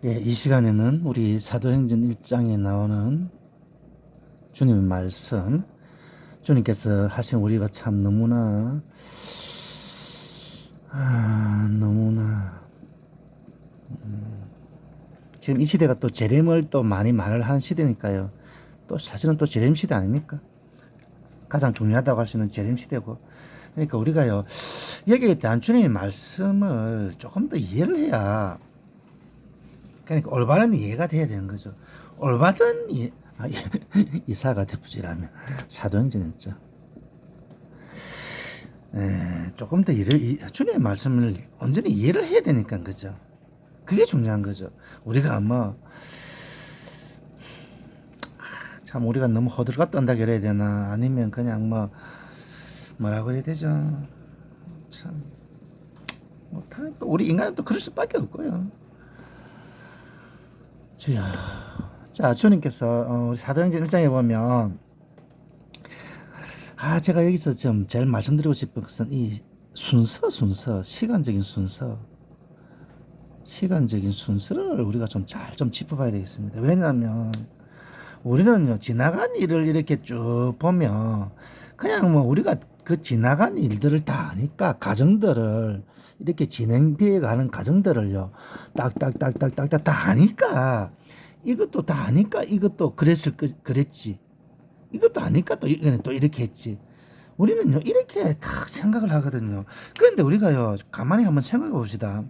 예, 이 시간에는 우리 사도행전 1장에 나오는 주님의 말씀, 주님께서 하신 우리가 참 너무나 지금 이 시대가 또 재림을 또 많이 말을 하는 시대니까요. 또 사실은 또 재림 시대 아닙니까? 가장 중요하다고 할 수 있는 재림 시대고. 그러니까 우리가요, 여기에 대한 주님의 말씀을 조금 더 이해를 해야, 그러니까 올바른 이해가 돼야 되는 거죠. 올바른 이해, 이사가 되부지라면 사도행전 있죠. 조금 더 주님의 말씀을 온전히 이해를 해야 되니까 그죠. 그게 중요한 거죠. 우리가 참 우리가 너무 호들갑 떤다 그래야 되나, 아니면 그냥 뭐라고 해야 되죠. 참 또 우리 인간은 또 그럴 수밖에 없고요. 주여. 자, 주님께서 우리 사도행전 1장에 보면, 제가 여기서 좀 제일 말씀드리고 싶은 것은 이 시간적인 순서를 우리가 좀 잘 짚어봐야 되겠습니다. 왜냐하면 우리는요, 지나간 일을 이렇게 쭉 보면 그냥 우리가 그 지나간 일들을 다 아니까, 가정들을 이렇게 진행되어 가는 가정들을요, 딱딱딱딱딱딱 다 아니까, 이것도 다 아니까 이것도 그랬지. 이것도 아니까 또 이거는 또 이렇게 했지. 우리는요, 이렇게 딱 생각을 하거든요. 그런데 우리가요, 가만히 한번 생각해 봅시다.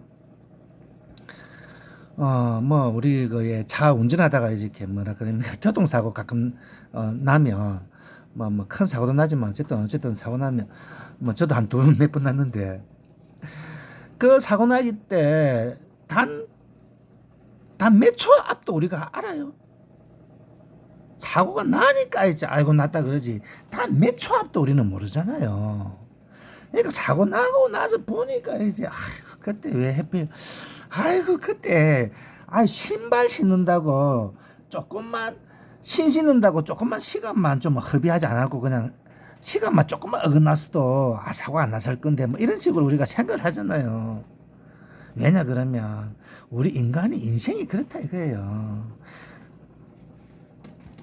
우리 차 운전하다가 이렇게 그러니까 교통사고 가끔 나면 큰 사고도 나지만 어쨌든 사고 나면 저도 한 몇 번 났는데, 그 사고 나기 때 단 몇 초 앞도 우리가 알아요. 사고가 나니까 이제 알고 났다 그러지, 단 몇 초 앞도 우리는 모르잖아요. 그러니까 사고 나고 나서 보니까 이제 그때 왜 하필, 그때 신발 신는다고 조금만 시간만 좀 허비하지 않았고 그냥 시간만 조금만 어긋났어도 사고 안 났을 건데, 이런 식으로 우리가 생각을 하잖아요. 왜냐 그러면 우리 인간이 인생이 그렇다 이거예요.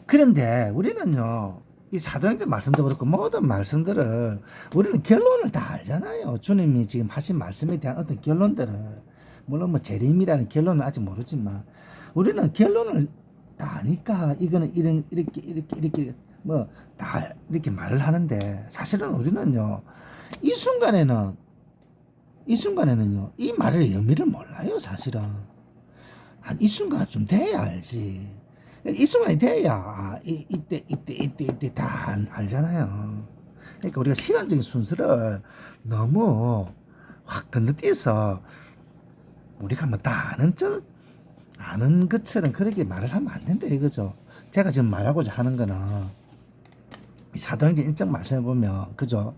그런데 우리는요, 이 사도행전 말씀도 그렇고 모든 말씀들을 우리는 결론을 다 알잖아요. 주님이 지금 하신 말씀에 대한 어떤 결론들을, 물론 재림이라는 결론은 아직 모르지만 우리는 결론을 다 아니까 이거는 이렇게 다 이렇게 말을 하는데, 사실은 우리는요, 이 순간에는요 이 말의 의미를 몰라요. 사실은 한 이 순간 좀 돼야 알지. 이 순간이 돼야 이때 다 알잖아요. 그러니까 우리가 시간적인 순서를 너무 확 건너뛰어서 우리가 다 아는 것처럼 그렇게 말을 하면 안 된다 이거죠. 제가 지금 말하고자 하는 거는 이 사도행전 1장 말씀해 보면 그죠,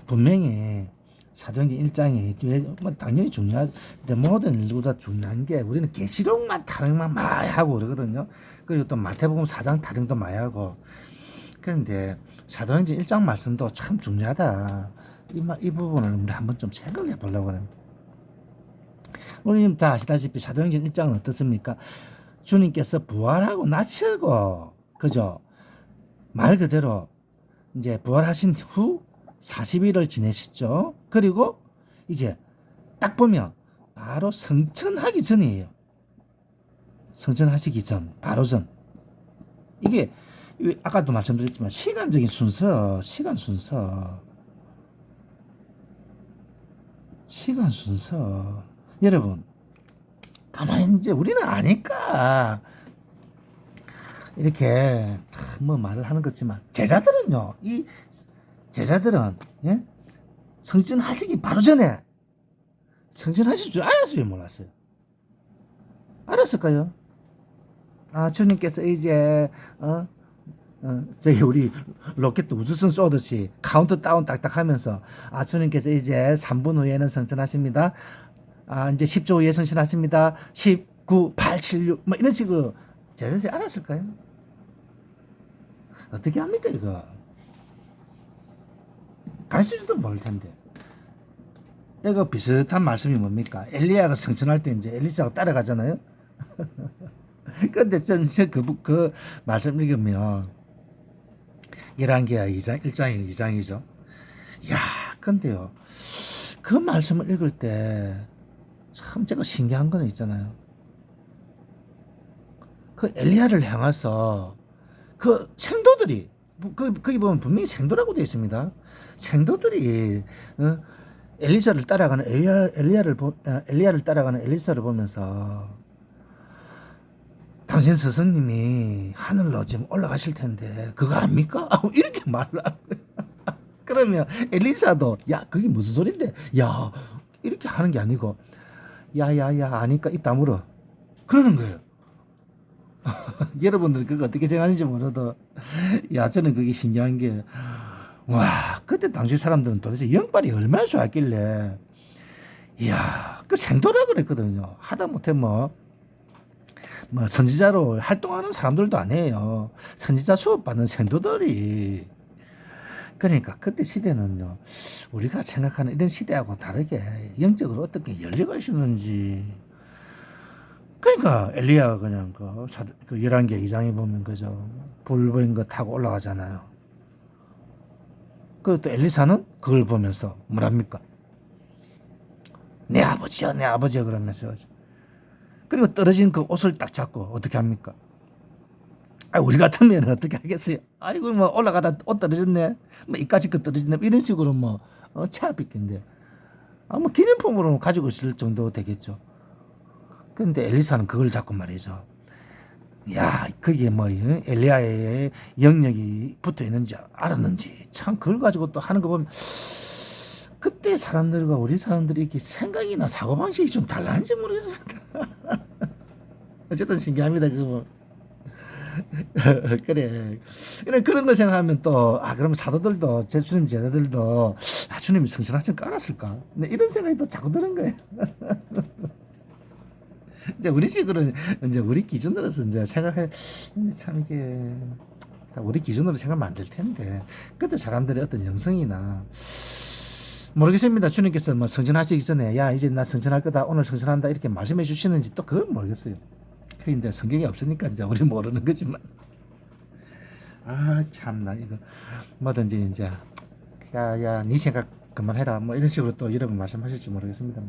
분명히 사도행전 1장이 당연히 중요한데, 모든 일보다 중요한 게 우리는 계시록만 타령만 많이 하고 그러거든요. 그리고 또 마태복음 4장 타령도 많이 하고. 그런데 사도행전 1장 말씀도 참 중요하다. 이 부분을 우리 한번 좀 생각해 보려고 합니다. 우리님 다 아시다시피 사도행전 1장은 어떻습니까? 주님께서 부활하고 나시고, 그죠? 말 그대로 이제 부활하신 후 40일을 지내셨죠. 그리고 이제 딱 보면 바로 성천하기 전이에요. 성천하시기 전, 바로 전. 이게 아까도 말씀드렸지만 시간 순서. 여러분, 가만히 이제 우리는 아니까 이렇게 말을 하는 거지만, 제자들은 예? 성전하시기 바로 전에 성전하실 줄 알았어요, 왜 몰랐어요? 알았을까요? 주님께서 이제 저희 우리 로켓 우주선 쏘듯이 카운트다운 딱딱 하면서, 주님께서 이제 3분 후에는 성전하십니다. 이제 10초 후에 성전하십니다. 10, 9, 8, 7, 6 이런 식으로 제자들이 알았을까요? 어떻게 합니까 이거? 가르쳐줘도 모를 텐데. 이거 비슷한 말씀이 뭡니까? 엘리야가 성천할 때 이제 엘리사가 따라가잖아요. 근데 그 말씀 읽으면 열왕기하 2장 1장이 2장이죠. 야, 근데요. 그 말씀을 읽을 때 참 제가 신기한 거는 있잖아요. 그 엘리야를 향해서 그 생도들이 거기 보면 분명히 생도라고 되어 있습니다. 생도들이 엘리사를 따라가는 엘리야를 따라가는 엘리사를 보면서 당신 스승님이 하늘로 지금 올라가실 텐데 그거 압니까? 이렇게 말을 하는 거예요. 그러면 엘리사도 야 그게 무슨 소린데 야 이렇게 하는 게 아니고 야야야 아니까 입 다물어 그러는 거예요. 여러분들 그거 어떻게 생각하는지 몰라도 야 저는 그게 신기한 게 와 그때 당시 사람들은 도대체 영빨이 얼마나 좋았길래 이야 그 생도라 그랬거든요. 하다못해 뭐 선지자로 활동하는 사람들도 아니에요. 선지자 수업 받는 생도들이. 그러니까 그때 시대는요 우리가 생각하는 이런 시대하고 다르게 영적으로 어떻게 열려가 있었는지. 그러니까 엘리야가 그냥 그 열왕기 2장에 보면 그죠 불 보인 거 타고 올라가잖아요. 그또 엘리사는 그걸 보면서 뭐랍니까? 내 아버지야 내 아버지야 그러면서 그리고 떨어진 그 옷을 딱 잡고 어떻게 합니까? 우리 같으면 어떻게 하겠어요? 아이고 뭐 올라가다 옷 떨어졌네 뭐 이까지 거 떨어졌네 이런 식으로 뭐 차비겠는데 뭐 기념품으로 가지고 있을 정도 되겠죠. 근데 엘리사는 그걸 잡고 말이죠. 야, 그게 뭐 엘리야의 영역이 붙어 있는지 알았는지 참 그걸 가지고 또 하는 거 보면 그때 사람들과 우리 사람들이 이렇게 생각이나 사고방식이 좀 달라는지 모르겠습니다. 어쨌든 신기합니다. 그거. 그래. 그런 거 생각하면 또, 그러면 사도들도, 제 주님 제자들도, 주님이 성실하신 거 알았을까? 이런 생각이 또 자꾸 드는 거예요. 이제 우리 식으로 이제 우리 기준으로서 이제 생각해 이제 참 이게 우리 기준으로 생각하면 안 될 텐데 그때 사람들의 어떤 영성이나 모르겠습니다. 주님께서 뭐 성전하시기 전에 야 이제 나 성전할 거다 오늘 성전한다 이렇게 말씀해 주시는지 또 그건 모르겠어요. 그 이제 성경이 없으니까 이제 우리 모르는 거지만 참나 이거 뭐든지 이제 야야 네 생각 그만해라 뭐 이런 식으로 또 여러분 말씀하실지 모르겠습니다.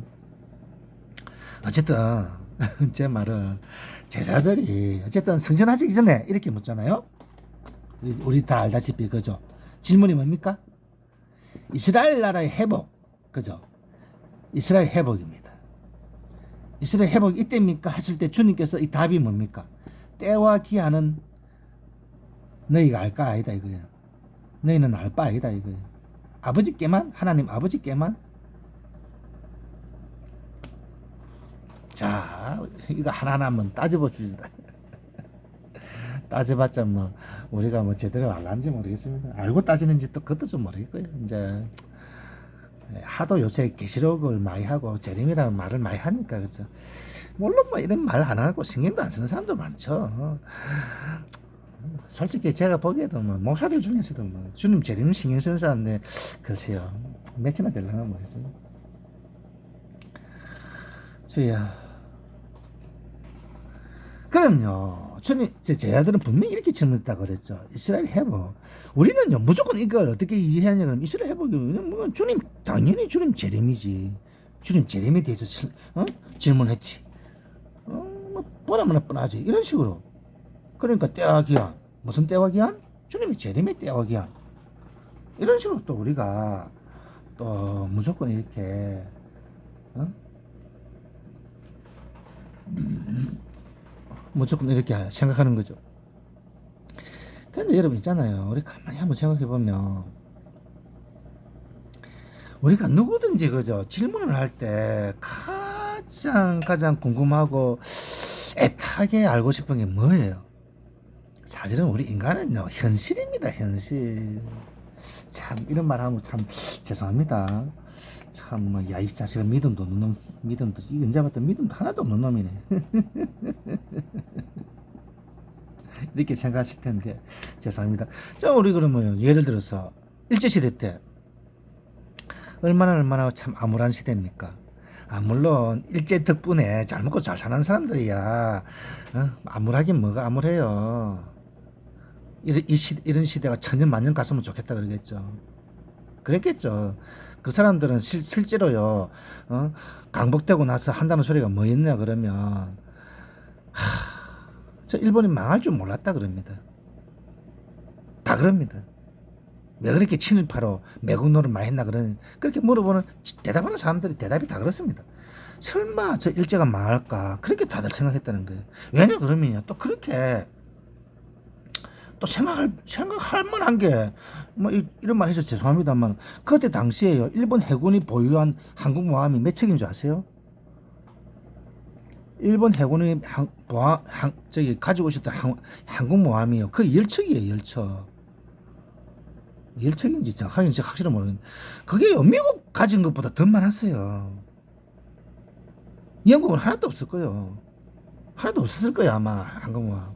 어쨌든 제 말은 제자들이 어쨌든 성전하시기 전에 이렇게 묻잖아요. 우리 다 알다시피 그죠. 질문이 뭡니까? 이스라엘 나라의 회복 그죠. 이스라엘 회복입니다. 이스라엘 회복 이때입니까? 하실 때 주님께서 이 답이 뭡니까? 때와 기한은 너희가 알까 아니다 이거예요. 너희는 알 바 아니다 이거예요. 아버지께만 하나님 아버지께만 자, 이거 하나하나 한번 따져봅시다. 따져봤자 뭐 우리가 뭐 제대로 알란지 모르겠습니다. 알고 따지는지 또 그것도 좀 모르겠고요. 이제 하도 요새 계시록을 많이 하고 재림이라는 말을 많이 하니까 그죠. 물론 뭐 이런 말 안 하고 신경도 안 쓰는 사람도 많죠. 솔직히 제가 보기에도 뭐 목사들 중에서도 뭐 주님 재림 신경 쓰는 사람들 글쎄요 몇이나 되려나 모르겠습니다. 주야. 그럼요. 주님, 제자들은 분명히 이렇게 질문했다고 그랬죠. 이스라엘 회복. 우리는요, 무조건 이걸 어떻게 이해하냐, 그러면 이스라엘 회복이 뭐, 주님, 당연히 주님 재림이지. 주님 재림에 대해서 질문했지. 뭐, 뻔하면 뻔하지. 이런 식으로. 그러니까 때와 기한. 무슨 때와 기한? 주님이 재림의 때와 기한. 이런 식으로 또 우리가 또 무조건 이렇게, 무조건 이렇게 생각하는 거죠. 그런데 여러분 있잖아요. 우리 가만히 한번 생각해 보면 우리가 누구든지 그죠 질문을 할 때 가장 궁금하고 애타게 알고 싶은 게 뭐예요? 사실은 우리 인간은요 현실입니다. 현실. 참 이런 말 하면 참 죄송합니다. 참 뭐 야 이 자식은 믿음도 없는 놈 믿음도 이 은자부터 믿음도 하나도 없는 놈이네. 이렇게 생각하실 텐데 죄송합니다. 자 우리 그러면 예를 들어서 일제시대 때 얼마나 참 암울한 시대입니까? 아, 물론 일제 덕분에 잘 먹고 잘 사는 사람들이야. 암울하긴 뭐가 암울해요. 이런 시대가 천년 만년 갔으면 좋겠다 그러겠죠. 그랬겠죠. 그 사람들은 실제로요, 강복되고 나서 한다는 소리가 뭐였냐 그러면, 저 일본이 망할 줄 몰랐다 그럽니다. 다 그럽니다. 왜 그렇게 친일파로 매국 노릇 많이 했나 그렇게 물어보는 대답하는 사람들이 대답이 다 그렇습니다. 설마 저 일제가 망할까 그렇게 다들 생각했다는 거예요. 왜냐 그러면요 또 그렇게 또 생각할 만한 게 뭐 이런 말 해서 죄송합니다만 그때 당시에요 일본 해군이 보유한 항공모함이 몇 척인 줄 아세요? 일본 해군이 저기 가지고 있었던 항공모함이요 그 10척이에요 10척. 10척인지 정확하게 확실히 모르겠는데 그게 미국 가진 것보다 더 많았어요. 영국은 하나도 없을 거예요. 하나도 없었을 거예요 아마 항공모함.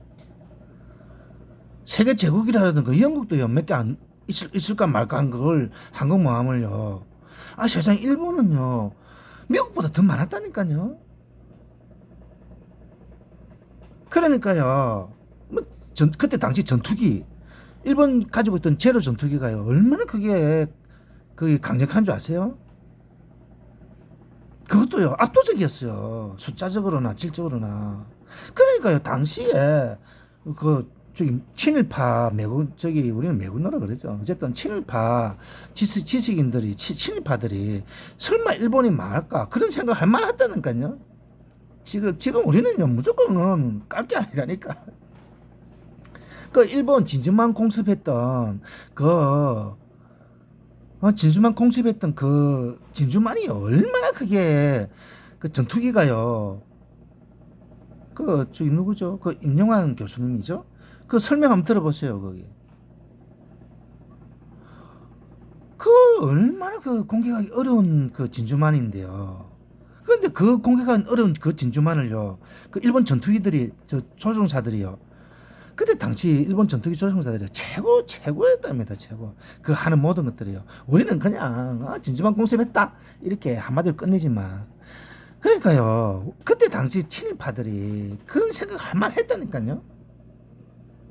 세계 제국이라는 거 영국도요 몇 개 안 있을까 말까 한 걸 항공모함을요. 아 세상 일본은요 미국보다 더 많았다니까요. 그러니까요 뭐 그때 당시 전투기 일본 가지고 있던 제로 전투기가요 얼마나 그게 강력한 줄 아세요? 그것도요 압도적이었어요 숫자적으로나 질적으로나. 그러니까요 당시에 저기 친일파 매국 저기 우리는 매국노라 그러죠. 어쨌든 친일파 지식인들이 친일파들이 설마 일본이 망할까 그런 생각할 만하다니까요. 지금 우리는요 무조건은 깔 게 아니라니까. 그 일본 진주만 공습했던 그 진주만이 얼마나 그게 그 전투기가요. 그 저기 누구죠? 그 임영환 교수님이죠? 그 설명 한번 들어보세요, 거기. 그 얼마나 그 공격하기 어려운 그 진주만인데요. 그런데 그 공격하기 어려운 그 진주만을요, 그 일본 전투기들이, 조종사들이요. 그때 당시 일본 전투기 조종사들이 최고였답니다, 최고. 그 하는 모든 것들이요. 우리는 그냥, 진주만 공습했다. 이렇게 한마디로 끝내지만. 그러니까요, 그때 당시 친일파들이 그런 생각할 만 했다니까요.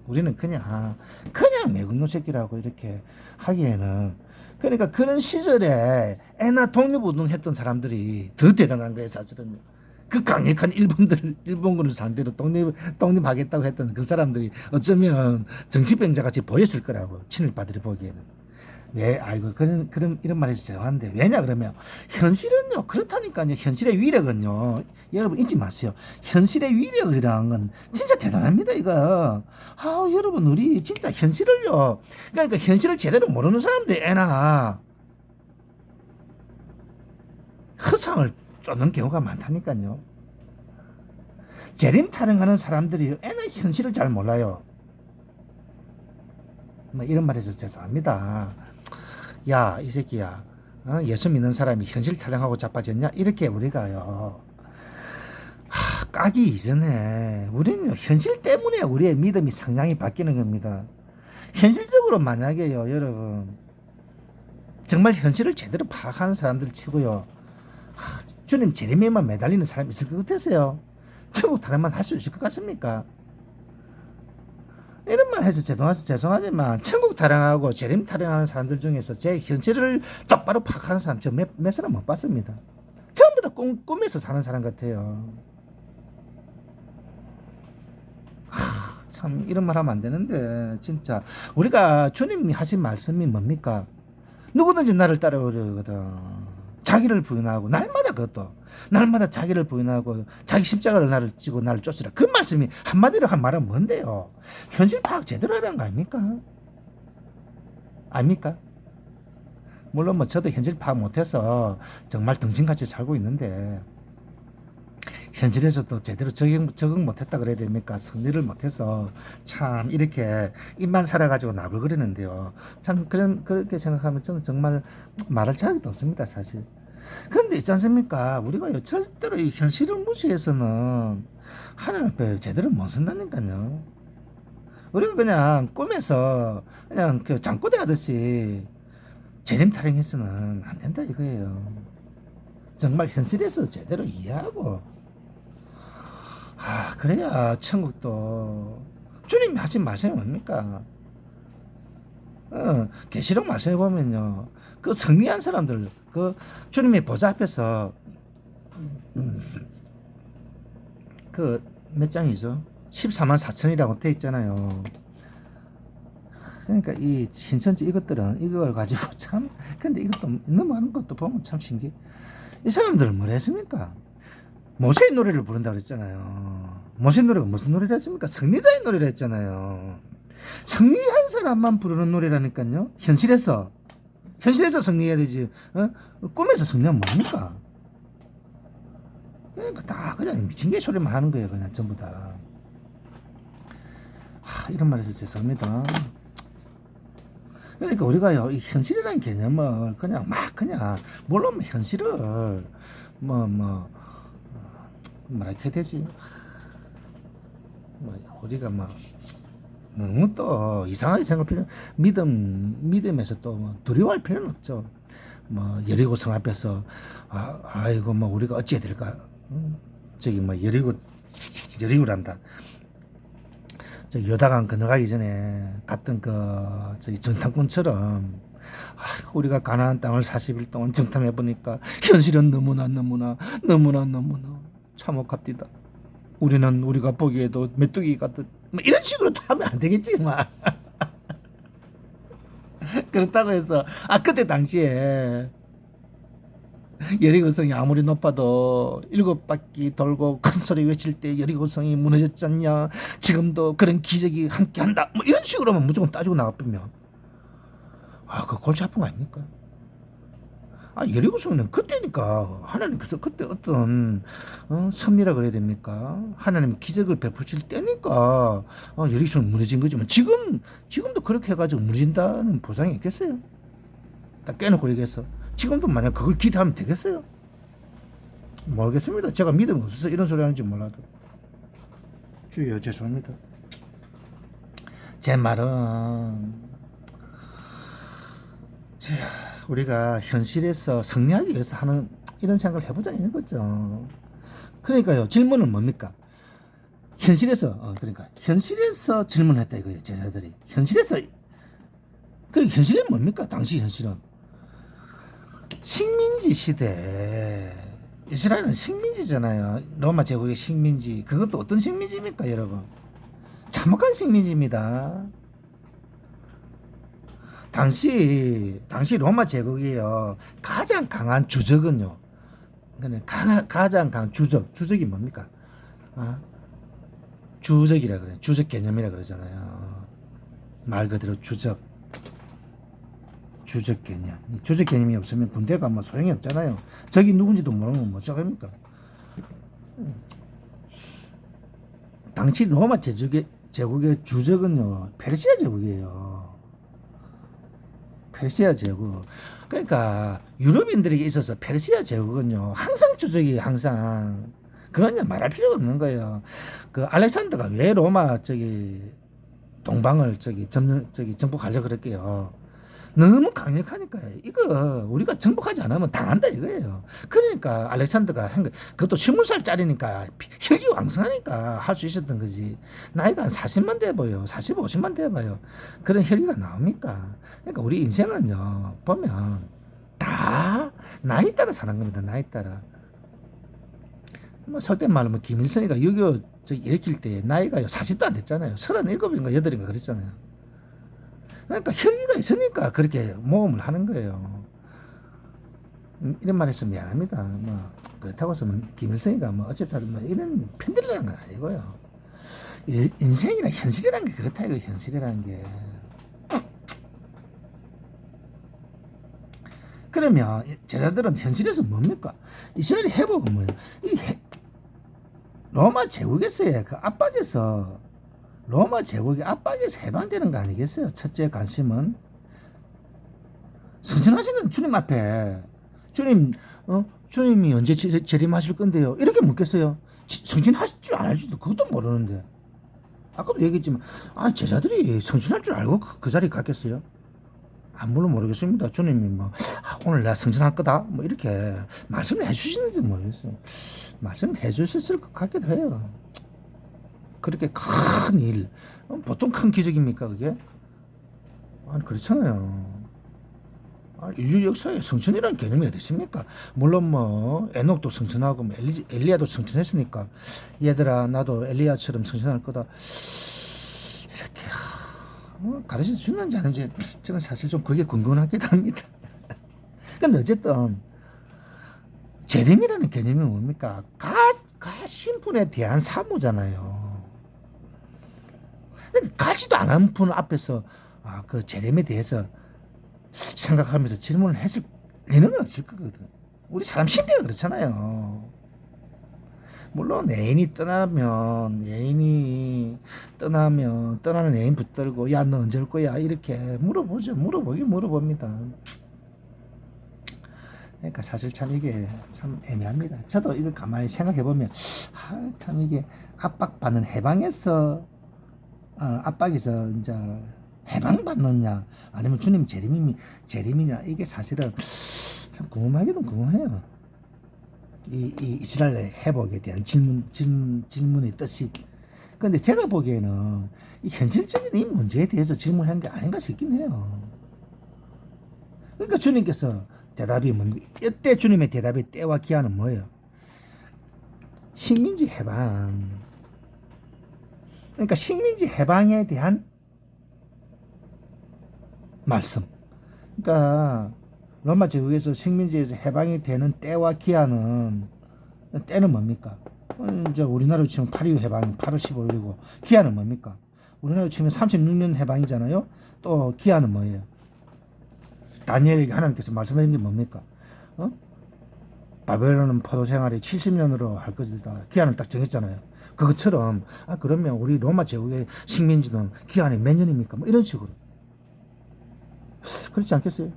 우리는 그냥 매국노 새끼라고 이렇게 하기에는 그러니까 그런 시절에 애나 독립운동 했던 사람들이 더 대단한 거예요 사실은. 그 강력한 일본군을 상대로 독립하겠다고 했던 그 사람들이 어쩌면 정치병자 같이 보였을 거라고 친일파들이 보기에는. 네, 아이고, 이런 말이 죄송한데. 왜냐, 그러면, 현실은요, 그렇다니까요. 현실의 위력은요, 여러분 잊지 마세요. 현실의 위력이란 건 진짜 대단합니다, 이거. 여러분, 우리 진짜 현실을요, 그러니까 현실을 제대로 모르는 사람들이 애나 허상을 쫓는 경우가 많다니까요. 재림 타령하는 사람들이 애나 현실을 잘 몰라요. 뭐 이런 말해서 죄송합니다. 야, 이 새끼야. 예수 믿는 사람이 현실 타령하고 자빠졌냐? 이렇게 우리가요. 까기 이전에 우리는 현실 때문에 우리의 믿음이 성향이 바뀌는 겁니다. 현실적으로 만약에요, 여러분. 정말 현실을 제대로 파악하는 사람들 치고요. 주님 재림에만 매달리는 사람이 있을 것 같으세요? 천국 타령만 할 수 있을 것 같습니까? 이런 말 해서 죄송하지만 천국 타령하고 재림 타령하는 사람들 중에서 제 현실을 똑바로 파악하는 사람 저 몇 사람 못 봤습니다. 전부 다 꿈에서 사는 사람 같아요. 참 이런 말 하면 안 되는데 진짜 우리가 주님이 하신 말씀이 뭡니까? 누구든지 나를 따라오려거든 자기를 부인하고 날마다 자기를 부인하고 자기 십자가를 나를 지고 나를 쫓으라. 그 말씀이 한마디로 한 말은 뭔데요? 현실 파악 제대로 하라는 거 아닙니까? 아닙니까? 물론 뭐 저도 현실 파악 못해서 정말 등신같이 살고 있는데 현실에서도 제대로 적응 못했다 그래야 됩니까? 승리를 못해서 참 이렇게 입만 살아가지고 나불거리는데요. 참 그렇게 생각하면 저는 정말 말할 자격도 없습니다, 사실. 근데 있지 않습니까? 우리가 절대로 이 현실을 무시해서는 하나님 앞에 제대로 못 선다니까요. 우리가 그냥 꿈에서 그냥 그 잠꼬대 하듯이 재림 타령해서는 안 된다 이거예요. 정말 현실에서 제대로 이해하고, 그래야 천국도 주님이 하신 말씀이 뭡니까? 계시록 말씀해 보면요, 그 승리한 사람들, 그 주님의 보좌 앞에서 그 몇 장이죠? 14만 4천이라고 돼 있잖아요. 그러니까 이 신천지 이것들은 이걸 가지고 참, 근데 이것도 넘어가는 것도 보면 참 신기해. 이 사람들은 뭘 했습니까? 모세의 노래를 부른다 그랬잖아요. 모세의 노래가 무슨 노래를 했습니까? 승리자의 노래를 했잖아요. 승리한 사람만 부르는 노래라니까요. 현실에서 승리해야 되지. 꿈에서 승리하면 뭡니까? 그러니까 다 그냥 미친 개 소리만 하는 거예요. 그냥 전부 다. 이런 말해서 죄송합니다. 그러니까 우리가요, 이 현실이라는 개념을 그냥 물론 현실을 뭐랄까 해야 되지? 우리가 너무 또 이상하게 생각할 필요, 믿음에서 또 두려워할 필요는 없죠. 여리고성 앞에서, 아이고, 우리가 어찌해야 될까? 저기, 여리고란다. 저기 요다강 건너가기 전에 갔던 저기 정탐꾼처럼, 우리가 가나안 땅을 40일 동안 정탐해 보니까 현실은 너무나 참혹합디다. 우리가 보기에도 메뚜기 같은, 이런 식으로 또 하면 안 되겠지, 그렇다고 해서, 그때 당시에 여리고성이 아무리 높아도 7바퀴 돌고 큰 소리 외칠 때 여리고성이 무너졌지 않냐, 지금도 그런 기적이 함께 한다, 이런 식으로만 무조건 따지고 나가면, 그 골치 아픈 거 아닙니까? 여리고성은 그때니까 하나님께서 그때 어떤 섭리라 그래야 됩니까? 하나님 기적을 베푸실 때니까 여리고성은 무너진 거지만, 지금도 그렇게 해가지고 무너진다는 보장이 있겠어요? 딱 깨놓고 얘기해서 지금도 만약 그걸 기대하면 되겠어요? 모르겠습니다. 제가 믿음이 없어서 이런 소리 하는지 몰라도. 주여 죄송합니다. 제 말은 우리가 현실에서 승리하기 위해서 하는 이런 생각을 해보자 이런 거죠. 그러니까요, 질문은 뭡니까? 현실에서 질문했다 이거예요. 제자들이 현실이 뭡니까? 당시 현실은 식민지 시대, 이스라엘은 식민지잖아요. 로마 제국의 식민지. 그것도 어떤 식민지입니까, 여러분? 참혹한 식민지입니다. 당시 로마 제국이요, 가장 강한 주적은요, 가장 강한 주적이 뭡니까? 주적이라 그래요. 주적 개념이라 그러잖아요. 말 그대로 주적 개념. 주적 개념이 없으면 군대가 소용이 없잖아요. 적이 누군지도 모르면 뭐 어쩌겠습니까? 당시 로마 제국의 주적은요, 페르시아 제국이에요. 페르시아 제국. 그러니까 유럽인들에게 있어서 페르시아 제국은요, 항상 주적이에요. 항상. 그건 말할 필요가 없는 거예요. 그 알렉산더가 왜 로마 동방을 정복하려고 그랬게요. 너무 강력하니까요. 이거 우리가 정복하지 않으면 당한다 이거예요. 그러니까 알렉산더가 한 거, 그것도 20살짜리니까 혈기왕성하니까 할 수 있었던 거지. 나이가 한 40만 돼봐요. 40, 50만 돼봐요. 그런 혈기가 나옵니까? 그러니까 우리 인생은요, 보면 다 나이 따라 사는 겁니다. 나이 따라. 속된 말로 김일성이가 6.25 일으킬 때 나이가 40도 안 됐잖아요. 37인가 8인가 그랬잖아요. 그러니까 혈기가 있으니까 그렇게 모험을 하는 거예요. 이런 말 했으면 미안합니다. 그렇다고 해서 김일성이가 어쨌든 이런 편들라는 건 아니고요. 인생이랑 현실이라는 게 그렇다 이거. 현실이라는 게. 그러면 제자들은 현실에서 뭡니까? 이스라엘 회복은 뭐예요? 로마 제국에서의 그 압박에서, 로마 제국의 압박에서 해방되는 거 아니겠어요? 첫째 관심은 승천하시는 주님 앞에, 주님이 언제 재림하실 건데요? 이렇게 묻겠어요? 승천하실 줄 알지도 그것도 모르는데. 아까도 얘기했지만, 제자들이 승천할 줄 알고 그 자리에 갔겠어요? 물론 모르겠습니다. 주님이 뭐 오늘 내가 성전할 거다 뭐 이렇게 말씀을 해주시는지 모르겠어요. 말씀해 주셨을 것 같기도 해요. 그렇게 큰 일, 보통 큰 기적입니까 그게? 아니 그렇잖아요. 인류 역사에 성천이라는 개념이 어디 있습니까? 물론 뭐 에녹도 성천하고 뭐 엘리야도 성천했으니까 얘들아 나도 엘리야처럼 성천할 거다 이렇게 가르쳐 주는지 아닌지 저는 사실 좀 그게 궁금하기도 합니다. 근데 어쨌든 재림이라는 개념이 뭡니까? 가신분에 대한 사무잖아요. 가지도 않은 분 앞에서 그 재림에 대해서 생각하면서 질문을 했을 리는 없을 거거든. 우리 사람 신대가 그렇잖아요. 물론 애인이 떠나면 떠나는 애인 붙들고 야 너 언제 올 거야 이렇게 물어보죠. 물어봅니다. 그러니까 사실 참 이게 참 애매합니다. 저도 이거 가만히 생각해 보면 참 이게 압박받는 해방에서 압박에서 이제 해방받느냐 아니면 주님 재림이냐 이게 사실은 참 궁금하기도 궁금해요. 이 이스라엘의 회복에 대한 질문의 뜻이. 그런데 제가 보기에는 이 현실적인 이 문제에 대해서 질문한 게 아닌가 싶긴 해요. 그러니까 주님께서 대답이 뭡니까? 이때 주님의 대답의 때와 기한은 뭐예요? 식민지 해방. 그러니까 식민지 해방에 대한 말씀. 그러니까 로마 제국에서 식민지에서 해방이 되는 때와 기한은 때는 뭡니까? 이제 우리나라로 치면 8.25 해방 8월 15일이고 기한은 뭡니까? 우리나라로 치면 36년 해방이잖아요. 또 기한은 뭐예요? 다니엘에게 하나님께서 말씀하신 게 뭡니까? 바벨론은 포도 생활이 70년으로 할 것이다. 기한을 딱 정했잖아요. 그것처럼 그러면 우리 로마 제국의 식민지는 기한이 몇 년입니까? 뭐 이런 식으로. 그렇지 않겠어요?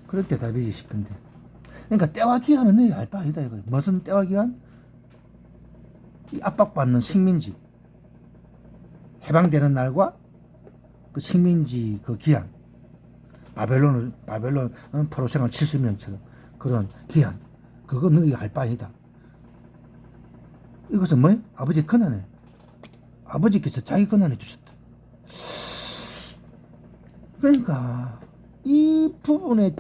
그런 대답이지 싶은데. 그러니까 때와 기한은 너희 알 바 아니다 이거예요. 무슨 때와 기한? 이 압박받는 식민지 해방되는 날과 그 식민지 그 기한. 바벨론 포로 생활 70년처럼 그런 기한. 그거 너희가 알 바 아니다. 이것은 뭐예요? 아버지 권한에 아버지께서 자기 권한에 두셨다. 그러니까 이 부분의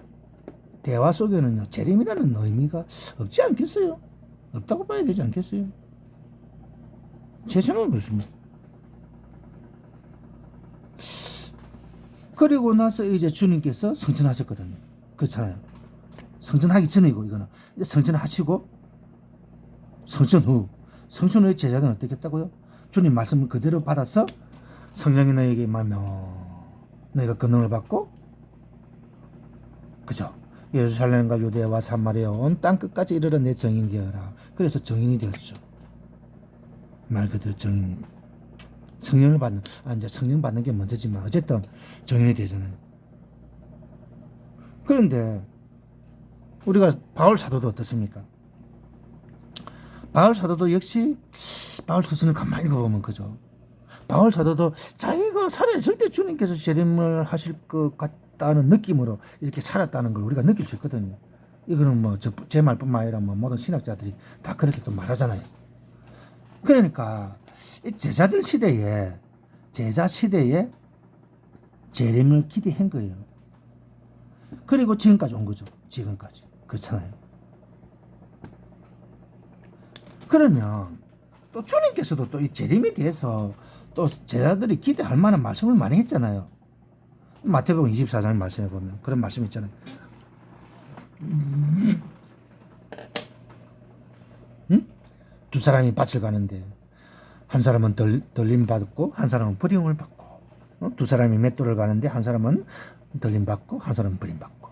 대화 속에는요 재림이라는 의미가 없지 않겠어요? 없다고 봐야 되지 않겠어요? 제 생각은 그렇습니다. 그리고 나서 이제 주님께서 성천하셨거든요. 그렇잖아요. 성천하기 전이고 이거는 이제 성천하시고 성천 후에 제자들은 어떻게 했다고요? 주님 말씀을 그대로 받아서 성령이 너에게 임하며 너희가 권능을 받고 그죠? 예루살렘과 유대와 사마리아 온 땅 끝까지 이르러 내 정인이 되어라. 그래서 정인이 되었죠. 말 그대로 정인이. 성령을 받는 이제 성령 받는 게 먼저지만 어쨌든 정인이 되잖아요. 그런데 우리가 바울 사도도 어떻습니까? 바울 사도도 역시 바울 서신을 가만히 읽어보면 그죠. 바울 사도도 자기가 살아있을 때 주님께서 재림을 하실 것 같다는 느낌으로 이렇게 살았다는 걸 우리가 느낄 수 있거든요. 이거는 뭐 제 말뿐만 아니라 뭐 모든 신학자들이 다 그렇게 또 말하잖아요. 그러니까 이 제자 시대에 재림을 기대한 거예요. 그리고 지금까지 온 거죠. 지금까지. 그렇잖아요. 그러면 또 주님께서도 또 이 재림에 대해서 또 제자들이 기대할 만한 말씀을 많이 했잖아요. 마태복음 24장 말씀해 보면 그런 말씀 있잖아요. 두 사람이 밭을 가는데 한 사람은 덜림 받고 한 사람은 버림을 받고 두 사람이 맷돌을 가는데 한 사람은 덜림 받고 한 사람은 버림 받고.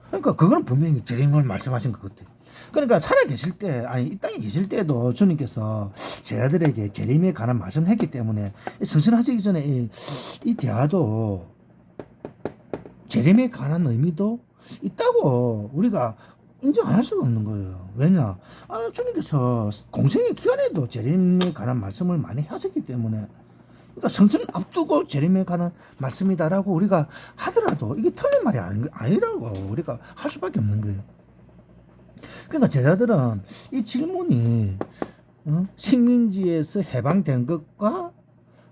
그러니까 그거는 분명히 재림을 말씀하신 것 같아요. 그러니까 살아계실 때, 이 땅에 계실 때도 주님께서 제자들에게 재림에 관한 말씀을 했기 때문에 성천하시기 전에 이 대화도 재림에 관한 의미도 있다고 우리가 인정 안 할 수가 없는 거예요. 왜냐? 주님께서 공생의 기간에도 재림에 관한 말씀을 많이 하셨기 때문에 그러니까 성천을 앞두고 재림에 관한 말씀이다라고 우리가 하더라도 이게 틀린 말이 아니라고 우리가 할 수밖에 없는 거예요. 그러니까 제자들은 이 질문이 식민지에서 해방된 것과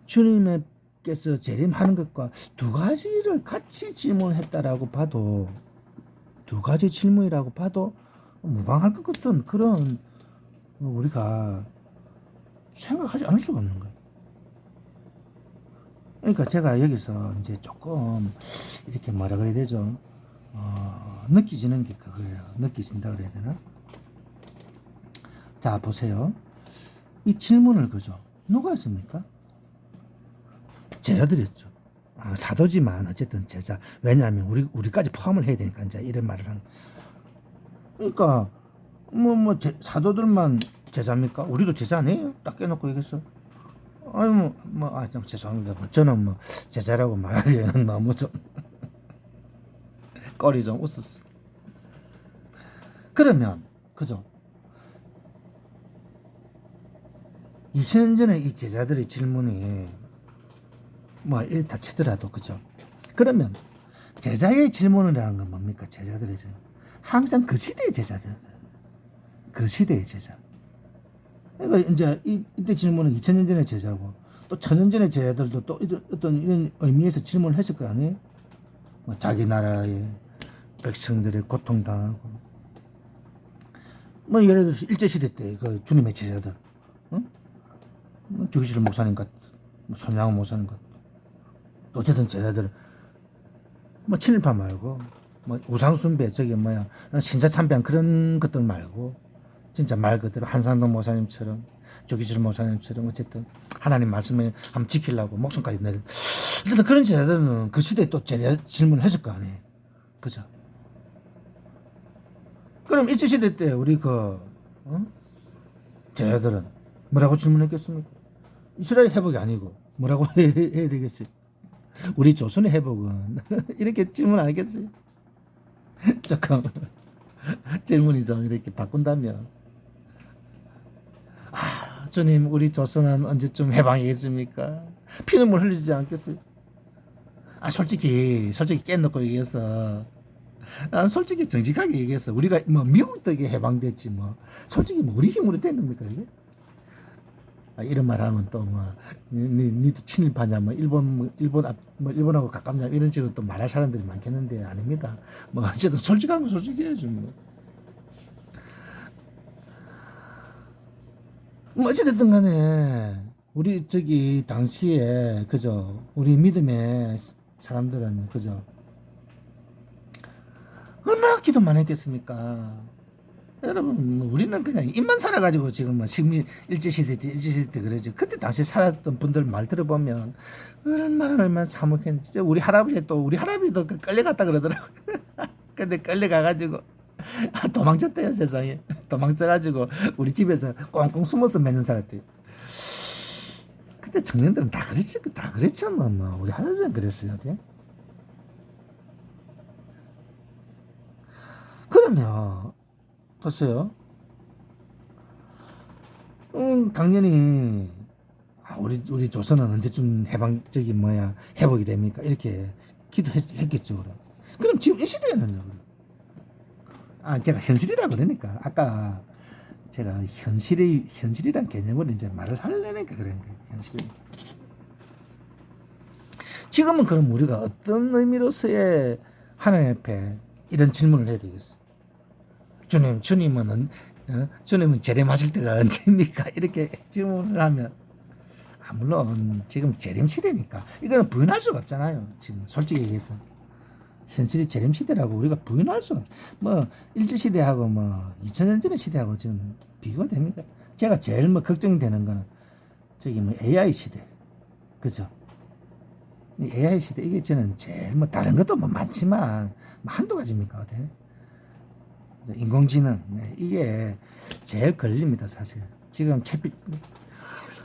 주님께서 재림하는 것과 두 가지를 같이 질문했다라고 봐도, 두 가지 질문이라고 봐도 무방할 것 같은 그런 우리가 생각하지 않을 수가 없는 거예요. 그러니까 제가 여기서 이제 조금 이렇게 뭐라 그래야 되죠? 느껴지는 게 그거예요. 느껴진다 그래야 되나? 자, 보세요. 이 질문을 그죠? 누가 했습니까? 제자들이었죠. 사도지만 어쨌든 제자. 왜냐하면 우리까지 포함을 해야 되니까 이제 이런 말을 한. 그러니까 사도들만 제자입니까? 우리도 제자 아니에요? 딱 깨놓고 얘기했어. 아니 죄송합니다. 저는 제자라고 말하기에는 너무 좀 꼴이 좀 웃었어. 그러면 그죠? 2000년 전에 이 제자들의 질문이 이렇다 치더라도 그죠? 그러면 제자의 질문이라는 건 뭡니까? 제자들의 질문. 항상 그 시대의 제자들, 그 시대의 제자. 그러니까 이제 이때 질문은 2000년 전의 제자고 또 1000년 전의 제자들도 또 어떤 이런 의미에서 질문을 했을 거 아니에요? 자기 나라의 백성들의 고통당하고 예를 들어서 일제시대 때 그 주님의 제자들, 주기실 목사님 같, 손양호 목사님 같, 어쨌든 제자들 친일파 말고 우상숭배 신사참배한 그런 것들 말고 진짜 말 그대로 한산동 목사님처럼 조기실 목사님처럼 어쨌든 하나님 말씀에 한번 지키려고 목숨까지 내릴 어쨌든 그런 제자들은 그 시대에 또 제자 질문을 했을 거 아니에요. 그죠? 그럼 일제시대 때 우리 제자들은 뭐라고 질문했겠습니까? 이스라엘 회복이 아니고 뭐라고 해야 되겠어요? 우리 조선의 회복은 이렇게 질문 안 하겠어요? 조금 질문이 좀 이렇게 바꾼다면 주님 우리 조선은 언제쯤 해방이겠습니까? 피눈물 흘리지 않겠어요? 솔직히 깨놓고 얘기해서 솔직히 정직하게 얘기해서 우리가 미국 덕에 해방됐지 솔직히 우리 힘으로 된 겁니까 이게? 이런 말 하면 또 니도 친일파냐 일본하고 가깝냐 이런 식으로 또 말할 사람들이 많겠는데 아닙니다. 어쨌든 솔직한 건 솔직해야죠. 어찌됐든 간에 우리 당시에 그죠? 우리 믿음의 사람들은 그죠? 얼마나 기도만 했겠습니까? 여러분 우리는 그냥 입만 살아가지고 지금 일제시대 때 그러죠. 그때 당시 살았던 분들 말 들어보면 얼마나 사목했는지. 우리 할아버지도 끌려갔다 그러더라고요. 근데 끌려가가지고 도망쳤대요. 세상에 도망쳐가지고 우리 집에서 꽁꽁 숨어서 몇 년 살았대요. 그때 청년들은 다 그랬죠. 우리 할아버지는 그랬어요. 그러면 보세요. 당연히 우리 조선은 언제쯤 회복이 됩니까? 이렇게 기도했겠죠. 그럼 지금 이 시대에는요. 제가 현실이라 그러니까 아까 제가 현실이란 개념을 이제 말을 하려니까 그런 거예요. 현실이. 지금은 그럼 우리가 어떤 의미로서의 하나님 앞에 이런 질문을 해야 되겠어? 주님은 재림하실 때가 언제입니까? 이렇게 질문을 하면 물론 지금 재림 시대니까 이거는 부인할 수가 없잖아요. 지금 솔직히 얘기해서 현실이 재림 시대라고 우리가 부인할 수 없. 일제 시대하고 2000년 전의 시대하고 지금 비교가 됩니까? 제가 제일 걱정이 되는 거는 AI 시대, 그죠? 이 AI 시대 이게 저는 제일 다른 것도 많지만 한두 가지입니까? 어때? 인공지능 이게 제일 걸립니다 사실. 지금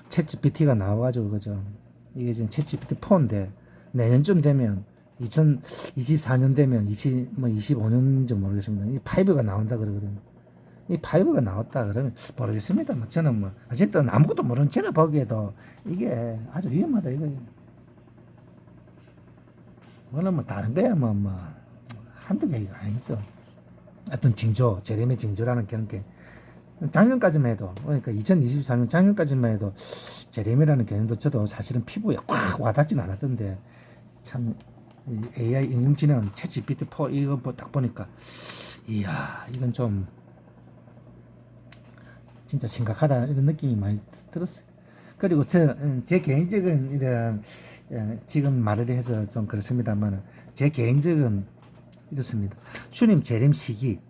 챗GPT가 나와가지고 그죠? 이게 지금 챗GPT 4인데 내년쯤 되면 2024년 되면 25년인지 모르겠습니다. 이 5가 나온다 그러거든요. 이 파이브가 나왔다 그러면 모르겠습니다. 뭐 저는 뭐 어쨌든 아무것도 모르는 제가 보기에도 이게 아주 위험하다 이거예요. 물론 뭐 다른 거야 뭐 한두 개가 아니죠. 어떤 징조, 제레미 징조라는 그런 게 작년까지만 해도 그러니까 2023년 작년까지만 해도 제레미라는 개념도 저도 사실은 피부에 꽉 와닿진 않았던데 참 AI 인공지능 챗 GPT-4 이거 딱 보니까 이야 이건 좀 진짜 심각하다 이런 느낌이 많이 들었어요. 그리고 제 개인적인 이런 지금 말을 해서 좀 그렇습니다만 제 개인적인 이렇습니다. 주님 재림 시기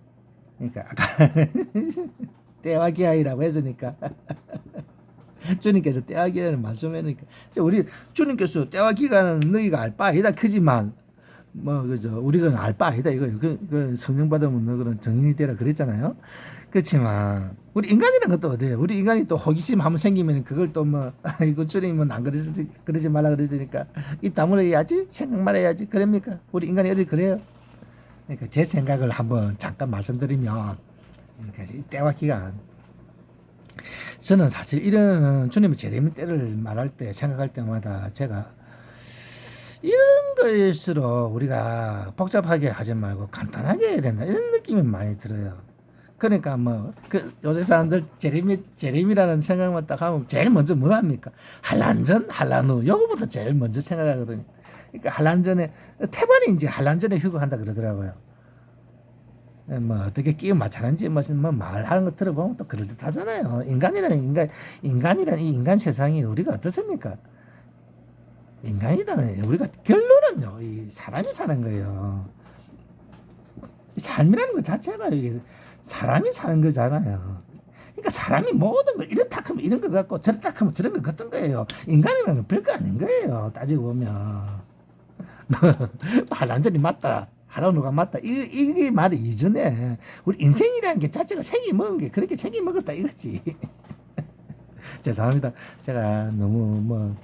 그러니까 아까 때와 기하이라고 해주니까 주님께서 때와 기한을 말씀하니까 우리 주님께서 때와 기간은 너희가 알 바 아니다 크지만 뭐 그죠 우리가 알 바 아니다 이거 그 성령 받으면 너희는 정인이 되라 그랬잖아요. 그렇지만 우리 인간이란 것도 어때요? 우리 인간이 또 호기심 한번 생기면 그걸 또 뭐 이거 주님은 안 그러지 말라 그러니까 입 다물어 해야지 생각만 해야지 그럽니까? 우리 인간이 어디 그래요? 그러니까 제 생각을 한번 잠깐 말씀드리면 그러니까 때와 기간 저는 사실 이런 주님의 재림 때를 말할 때 생각할 때마다 제가 이런 거일수록 우리가 복잡하게 하지 말고 간단하게 해야 된다 이런 느낌이 많이 들어요. 그러니까 뭐 요새 사람들 재림이라는 생각만 딱 하면 제일 먼저 뭐 합니까? 한란전, 한란후 요거부터 제일 먼저 생각하거든요. 그러니까 한란전에 태반인지 한란전에 휴거한다 그러더라고요. 뭐 어떻게 끼워 맞추는지 뭐 말하는 거 들어보면 또 그럴듯하잖아요. 인간이라는 이 인간 세상이 우리가 어떻습니까? 인간이라는 우리가 결론은요 이 사람이 사는 거예요. 삶이라는 것 자체가 이게 사람이 사는 거잖아요. 그러니까 사람이 모든 걸 이렇다 하면 이런 것 같고 저렇다 하면 저런 것 같은 거예요. 인간이라는 건 별거 아닌 거예요. 따지고 보면 한란전이 맞다. 한란후가 맞다. 이게 말이 이전에 우리 인생이라는 게 자체가 생이 먹은 게 그렇게 생이 먹었다 이거지. 죄송합니다. 제가 너무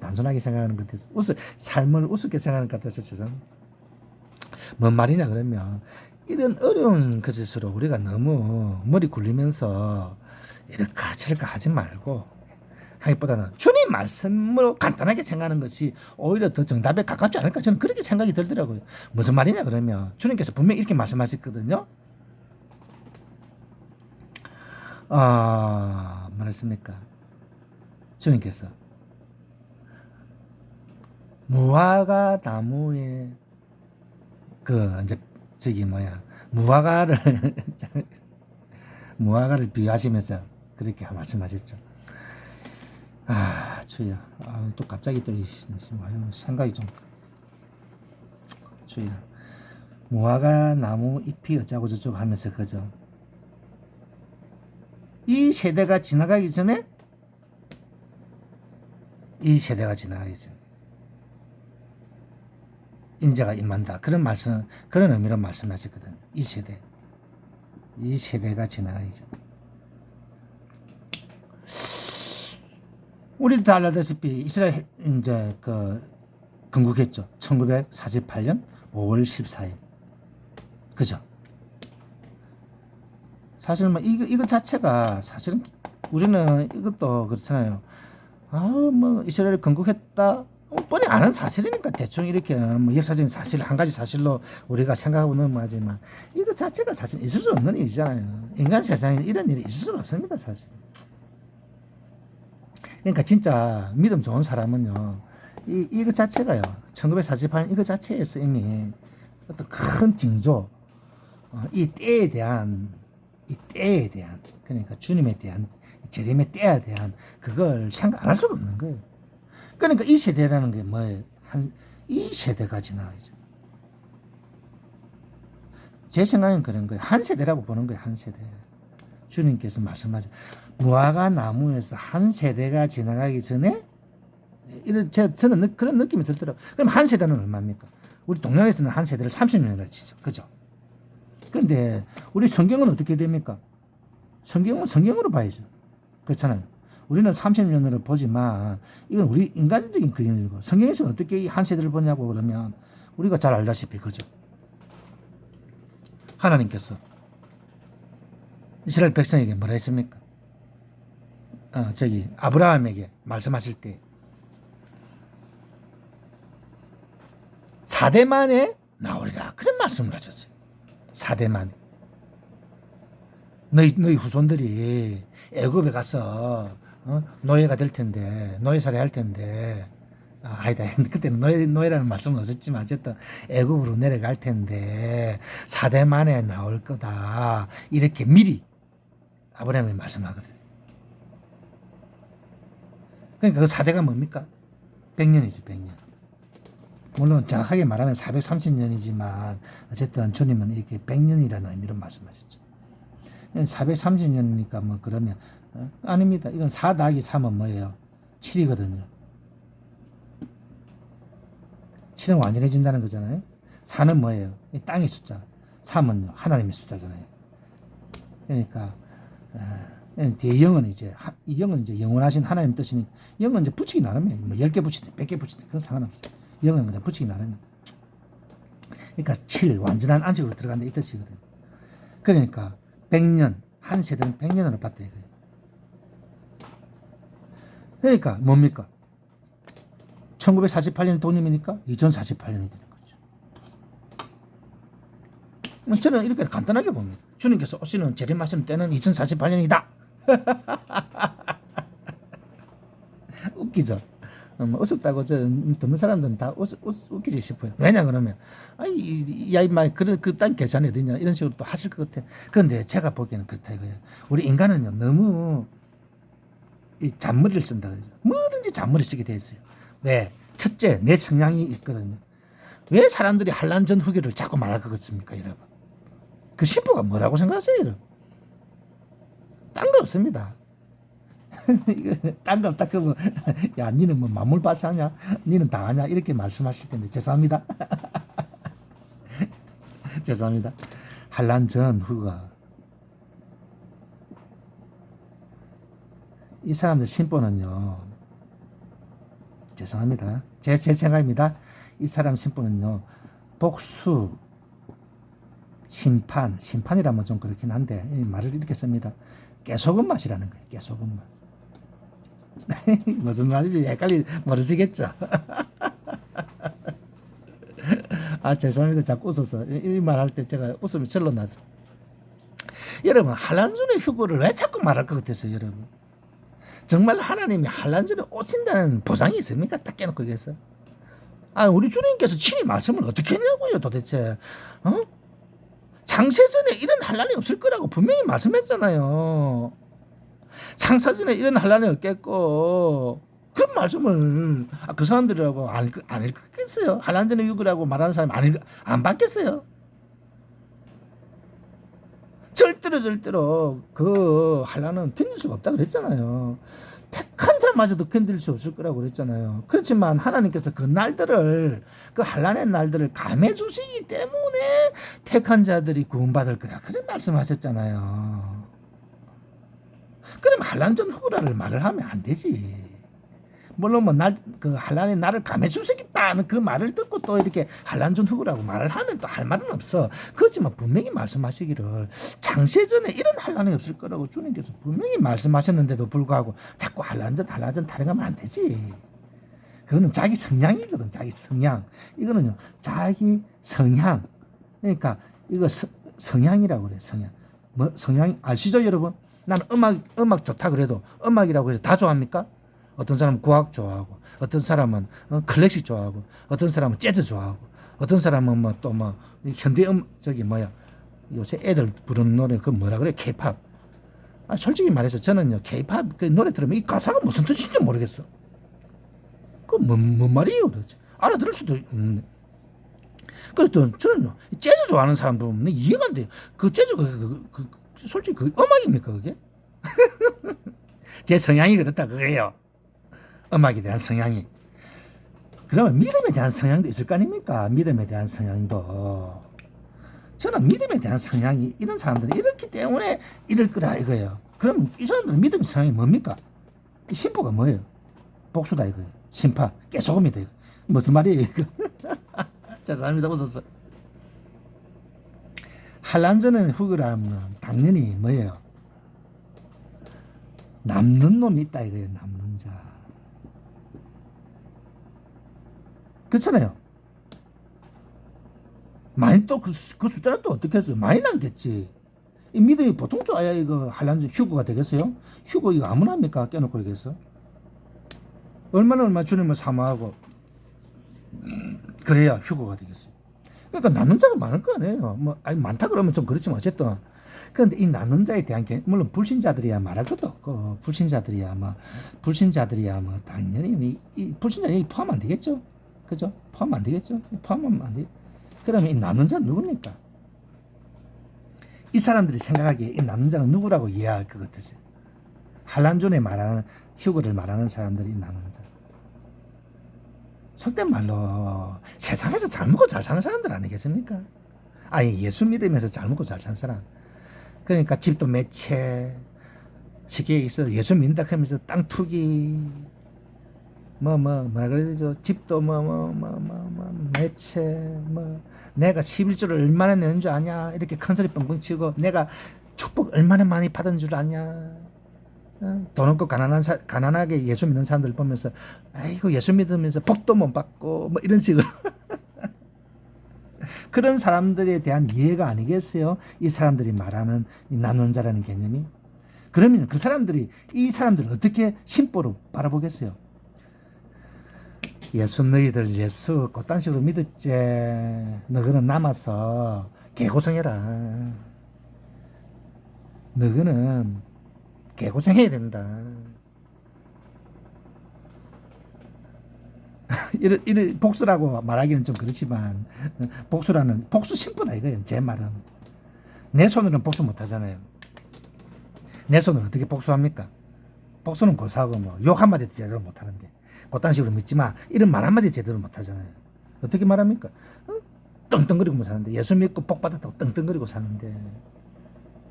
단순하게 생각하는 것 같아서 삶을 우습게 생각하는 것 같아서 죄송합니다. 뭔 말이냐 그러면 이런 어려운 것일수록 우리가 너무 머리 굴리면서 이렇게 저렇게 하지 말고 하기보다는 주님 말씀으로 간단하게 생각하는 것이 오히려 더 정답에 가깝지 않을까 저는 그렇게 생각이 들더라고요. 무슨 말이냐 그러면 주님께서 분명히 이렇게 말씀하셨거든요. 말했습니까? 주님께서 무화과 나무에 이제 무화과를 비유하시면서 그렇게 말씀하셨죠. 주여. 또 갑자기 또 생각이 좀 주여. 무화과 나무 잎이 어쩌고 저쩌고 하면서 그죠. 이 세대가 지나가기 전에 인자가 임한다. 그런 의미로 말씀하셨거든요. 이 세대가 지나가기 전에. 우리도 다 알다시피 이스라엘 이제 건국했죠. 1948년 5월 14일. 그죠? 사실 뭐 이거 자체가 사실은 우리는 이것도 그렇잖아요. 이스라엘 건국했다. 뻔히 아는 사실이니까 대충 이렇게 뭐 역사적인 사실 한 가지 사실로 우리가 생각하고 넘어가지만 이거 자체가 사실 있을 수 없는 일이잖아요. 인간 세상에 이런 일이 있을 수가 없습니다, 사실. 그러니까 진짜 믿음 좋은 사람은요, 이거 자체가요, 1948년 이거 자체에서 이미 어떤 큰 징조, 이 때에 대한, 그러니까 주님에 대한, 재림의 때에 대한 그걸 생각 안 할 수가 없는 거예요. 그러니까 이 세대라는 게 뭐예요? 이 세대가 지나가죠. 제 생각엔 그런 거예요. 한 세대라고 보는 거예요, 한 세대. 주님께서 말씀하죠. 무화과 나무에서 한 세대가 지나가기 전에 저는 그런 느낌이 들더라고요. 그럼 한 세대는 얼마입니까? 우리 동양에서는 한 세대를 30년이라 치죠. 그죠? 근데 우리 성경은 어떻게 됩니까? 성경은 성경으로 봐야죠. 그렇잖아요. 우리는 30년으로 보지만 이건 우리 인간적인 그림이고 성경에서는 어떻게 한 세대를 보냐고 그러면 우리가 잘 알다시피 그죠? 하나님께서 이스라엘 백성에게 뭐라 했습니까? 저기 아브라함에게 말씀하실 때 4대 만에 나오리라 그런 말씀을 하셨어요. 4대 만에 너희 후손들이 애굽에 가서 노예가 될 텐데 노예살이 할 텐데 아니다. 그때는 노예라는 말씀은 없었지만 어쨌든 애굽으로 내려갈 텐데 4대 만에 나올 거다. 이렇게 미리 아브라함이 말씀하거든요. 그러니까 그 4대가 뭡니까? 100년이지 100년. 물론 정확하게 말하면 430년이지만 어쨌든 주님은 이렇게 100년이라는 의미로 말씀하셨죠. 430년이니까 뭐 그러면 아닙니다. 이건 4 더하기 3은 뭐예요? 7이거든요. 7은 완전해진다는 거잖아요. 4는 뭐예요? 이 땅의 숫자. 3은 하나님의 숫자잖아요. 그러니까 뒤에 0은 이제 이 0은 이제 영원하신 하나님 뜻이니까 0은 이제 붙이기 나름이에요. 뭐 10개 붙이든 100개 붙이든 그건 상관없어요. 0은 그냥 붙이기 나름이에요. 그러니까 7 완전한 안식으로 들어간다 이 뜻이거든요. 그러니까 100년 한 세대는 100년으로 봤다 이거예요. 그러니까 뭡니까? 1948년이 독립이니까 2048년이 되는 거죠. 저는 이렇게 간단하게 봅니다. 주님께서 오시는 재림하시는 때는 2048년이다. 웃기죠? 웃었다고 듣는 사람들은 다 웃기지 싶어요. 왜냐 그러면 야이마 그딴 계산이 어디냐 이런 식으로 또 하실 것 같아. 그런데 제가 보기에는 그렇다 이거예요. 우리 인간은요 너무 이 잔머리를 쓴다 그러죠. 뭐든지 잔머리 쓰게 돼 있어요. 왜? 첫째, 내 성향이 있거든요. 왜 사람들이 한란전 후기를 자꾸 말할 것 같습니까, 여러분? 그 심보가 뭐라고 생각하세요, 여러분? 딴 거 없습니다. 딴 거 없다 그러면 야, 니는 뭐 만물바사 하냐? 니는 다 하냐? 이렇게 말씀하실 텐데 죄송합니다. 죄송합니다. 한란전 후가 이 사람들 심보는요. 죄송합니다. 제 생각입니다. 이 사람 심보는요. 복수, 심판이라면 좀 그렇긴 한데 이 말을 이렇게 씁니다. 깨소금 맛이라는 거예요. 깨소금 맛. 무슨 말인지 헷갈리 모르시겠죠? 죄송합니다. 자꾸 웃어서 이 말할 때 제가 웃음이 절로 나서. 여러분 한란전의 휴거를 왜 자꾸 말할 것 같아서 여러분? 정말 하나님이 한란전에 오신다는 보장이 있습니까? 딱 깨놓고 얘기해서. 우리 주님께서 친히 말씀을 어떻게 했냐고요, 도대체. 창세전에 이런 한란이 없을 거라고 분명히 말씀했잖아요. 창사전에 이런 한란이 없겠고, 그런 말씀을 그 사람들이라고 안 읽겠어요? 한란전의 유구라고 말하는 사람이 안 받겠어요? 절대로 그 한란은 견딜 수가 없다 그랬잖아요. 택한 자마저도 견딜 수 없을 거라고 그랬잖아요. 그렇지만 하나님께서 그 날들을 그 한란의 날들을 감해 주시기 때문에 택한 자들이 구원받을 거라 그런 말씀하셨잖아요. 그럼 한란전 후라를 말을 하면 안 되지. 물론 그 한란의 나를 감해 주시겠다는 그 말을 듣고 또 이렇게 한란전 후라고 말을 하면 또 할 말은 없어. 그렇지만 분명히 말씀하시기를 창세전에 이런 한란이 없을 거라고 주님께서 분명히 말씀하셨는데도 불구하고 자꾸 한란전 타령하면 안 되지. 그거는 자기 성향이거든. 자기 성향. 이거는요 자기 성향. 그러니까 이거 성향이라고 그래. 성향 아시죠 여러분? 나는 음악 좋다 그래도 음악이라고 해서 다 좋아합니까? 어떤 사람은 국악 좋아하고, 어떤 사람은 클래식 좋아하고, 어떤 사람은 재즈 좋아하고, 어떤 사람은 현대 요새 애들 부르는 노래 그 뭐라 그래? 케이팝. 솔직히 말해서 저는요 케이팝 그 노래 들으면 이 가사가 무슨 뜻인지 모르겠어. 그 뭔 말이에요 도대체? 알아들을 수도 없는데. 그래서 저는요 재즈 좋아하는 사람 보면 이해가 안 돼요. 그 재즈 솔직히 그 음악입니까 그게? 제 성향이 그렇다 그거예요. 음악에 대한 성향이. 그러면 믿음에 대한 성향도 있을 거 아닙니까? 믿음에 대한 성향도. 저는 믿음에 대한 성향이 이런 사람들이 이렇기 때문에 이럴 거다 이거예요. 그러면 이 사람들은 믿음의 성향이 뭡니까? 심보가 뭐예요? 복수다 이거예요. 심파, 깨소금이다 이거. 무슨 말이에요 이거? 죄송합니다. 웃었어. 한란전의 후거라면 당연히 뭐예요? 남는 놈이 있다 이거예요. 남는 자. 그렇잖아요. 많이 또 그 숫자는 또 어떻게 했어요? 많이 남겠지. 이 믿음이 보통 좋아야 이거 한란전 휴거가 되겠어요? 휴거 이거 아무나 합니까? 깨놓고 얘기해서. 얼마 주님을 사모하고 그래야 휴거가 되겠어요. 그러니까 남는 자가 많을 거 아니에요. 뭐 아니 많다 그러면 좀 그렇지만 어쨌든. 그런데 이 남는 자에 대한 게 물론 불신자들이야 말할 것도 없고 불신자들이야 뭐 당연히 이 불신자는 포함 안 되겠죠. 그죠? 포함 안 되겠죠. 포함하면 안 돼. 그러면 이 남는 자는 누굽니까? 이 사람들이 생각하기에 이 남는 자는 누구라고 이해할 것 같으세요? 한란존에 말하는 휴거를 말하는 사람들이 남는 자. 속된 말로 세상에서 잘 먹고 잘 사는 사람들 아니겠습니까? 아니 예수 믿으면서 잘 먹고 잘 사는 사람. 그러니까 집도 몇 채 쉽게 있어 예수 믿는다 하면서 땅 투기 뭐라 그래야 되죠? 집도 몇 채 내가 11조를 얼마나 내는 줄 아냐 이렇게 큰 소리 뻥뻥 치고 내가 축복 얼마나 많이 받은 줄 아냐. 돈 없고 가난하게 예수 믿는 사람들 보면서 아이고 예수 믿으면서 복도 못 받고 뭐 이런 식으로 그런 사람들에 대한 이해가 아니겠어요? 이 사람들이 말하는 이 남는 자라는 개념이. 그러면 그 사람들이 이 사람들을 어떻게 심보로 바라보겠어요? 예수 너희들 예수 그딴 식으로 믿었지. 너희는 남아서 개고생해라. 너희는 개고생해야 된다. 이런 복수라고 말하기는 좀 그렇지만 복수 심보다 이거예요. 제 말은 내 손으로는 복수 못하잖아요. 내 손으로 어떻게 복수합니까? 복수는 고사하고 뭐 욕 한마디도 제대로 못하는데 그딴 식으로 믿지 마 이런 말 한마디 제대로 못하잖아요. 어떻게 말합니까? 떵떵거리고 사는데 예수 믿고 복 받았다고 떵떵거리고 사는데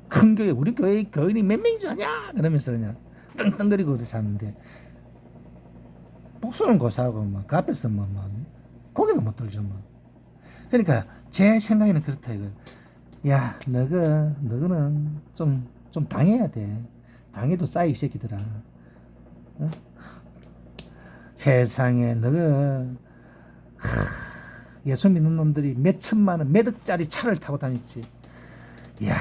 큰 교회 우리 교회 교인이 몇 명인 줄 아냐 그러면서 그냥 떵떵거리고 사는데 복수는 고사하고 뭐 그 앞에서 뭐 고개도 못 들죠 뭐. 그러니까 제 생각에는 그렇다 이거. 야 너는 좀 당해야 돼. 당해도 싸이 새끼들아. 어? 세상에 너가 예수 믿는 놈들이 몇 천만 원, 몇 억짜리 차를 타고 다녔지. 야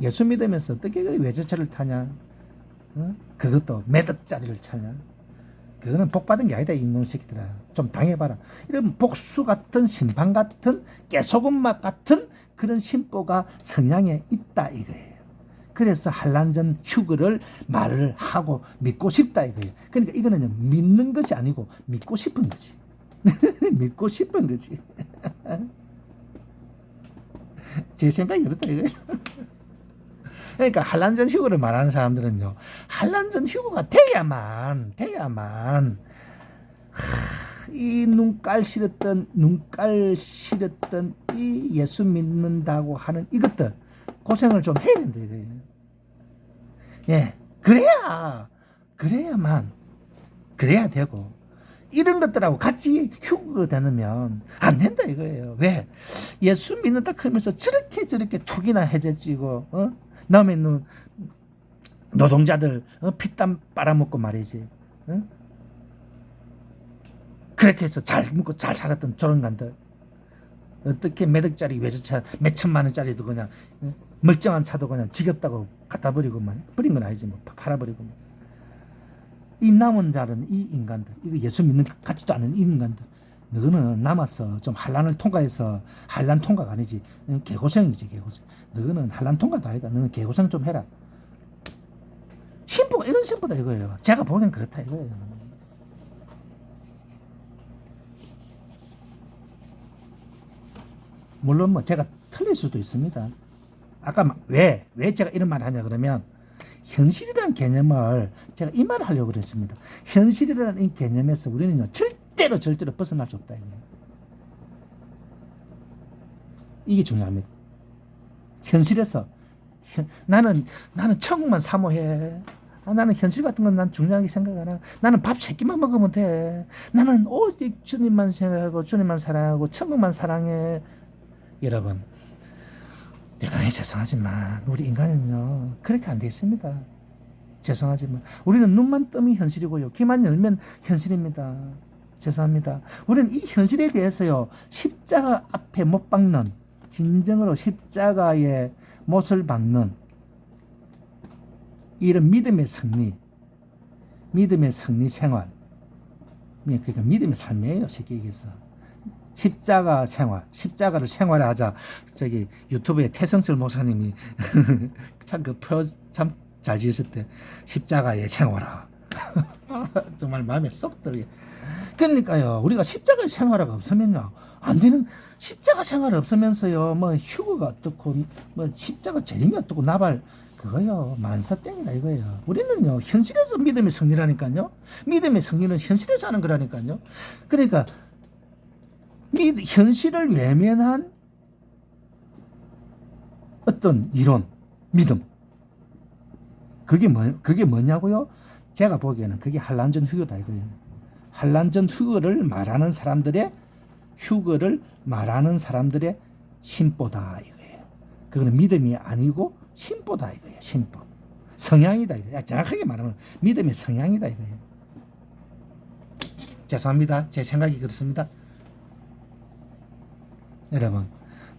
예수 믿으면서 어떻게 외제차를 타냐? 어? 그것도 몇 억짜리를 차냐? 그거는 복 받은 게 아니다 이놈 새끼들아. 좀 당해봐라. 이런 복수 같은 심판 같은 깨소금 맛 같은 그런 심보가 성향에 있다 이거예요. 그래서 한란전 휴거를 말을 하고 믿고 싶다 이거예요. 그러니까 이거는 믿는 것이 아니고 믿고 싶은 거지. 믿고 싶은 거지. 제 생각이 그렇다 이거예요. 그러니까 한란전 휴거를 말하는 사람들은요. 한란전 휴거가 돼야만 이 눈깔 실었던 이 예수 믿는다고 하는 이것들 고생을 좀 해야 된다 이거예요. 예, 그래야만 그래야 되고 이런 것들하고 같이 휴거가 되면 안 된다 이거예요. 왜? 예수 믿는다 하면서 저렇게 툭이나 해제지고 남의 노동자들 피땀 빨아먹고 말이지. 그렇게 해서 잘 먹고 잘 살았던 조롱간들 어떻게 몇 억짜리 외제차 몇 천만 원짜리도 그냥 멀쩡한 차도 그냥 지겹다고 갖다 버리고만 버린 건 아니지 뭐 팔아버리고 뭐. 이 남은 자는 이 인간들 이거 예수 믿는 것 같지도 않은 이 인간들 너는 남아서 좀 한란을 통과해서 한란 통과가 아니지 개고생이지 개고생. 너는 한란 통과도 아니다. 너는 개고생 좀 해라. 심보가 이런 심보다 이거예요. 제가 보기엔 그렇다 이거예요. 물론 뭐 제가 틀릴 수도 있습니다. 아까 왜 제가 이런 말을 하냐 그러면 현실이라는 개념을 제가 이 말을 하려고 그랬습니다. 현실이라는 이 개념에서 우리는요 절대로 벗어날 수 없다 이거예요. 이게 중요합니다. 현실에서 나는 천국만 사모해. 나는 현실 같은 건 난 중요하게 생각 안 하고 나는 밥 3끼만 먹으면 돼. 나는 오직 주님만 생각하고 주님만 사랑하고 천국만 사랑해. 여러분 대단히 죄송하지만 우리 인간은요 그렇게 안 돼 있습니다. 죄송하지만 우리는 눈만 뜨면 현실이고요, 귀만 열면 현실입니다. 죄송합니다. 우리는 이 현실에 대해서요 십자가 앞에 못 박는, 진정으로 십자가의 못을 박는 이런 믿음의 승리 생활, 그러니까 믿음의 삶이에요. 쉽게 얘기해서 십자가 생활, 십자가를 생활하자. 저기 유튜브에 태성철 목사님이 참 그 표 참 잘 지으셨대. 십자가의 생활아. 정말 마음에 쏙 들게. 그러니까요, 우리가 십자가의 생활화가 없으면요 안 되는. 십자가 생활 없으면서요 뭐 휴거가 어떻고 뭐 십자가 재림이 어떻고 나발 그거요 만사땡이다 이거예요. 우리는요 현실에서 믿음의 승리라니까요. 믿음의 승리는 현실에서 하는 거라니까요. 그러니까 현실을 외면한 어떤 이론, 믿음, 그게 뭐냐고요? 제가 보기에는 그게 한란전 휴거다 이거예요. 한란전 휴거를 말하는 사람들의 신보다 이거예요. 그거는 믿음이 아니고 신보다 이거예요. 신보, 성향이다 이거예요. 정확하게 말하면 믿음의 성향이다 이거예요. 죄송합니다. 제 생각이 그렇습니다. 여러분,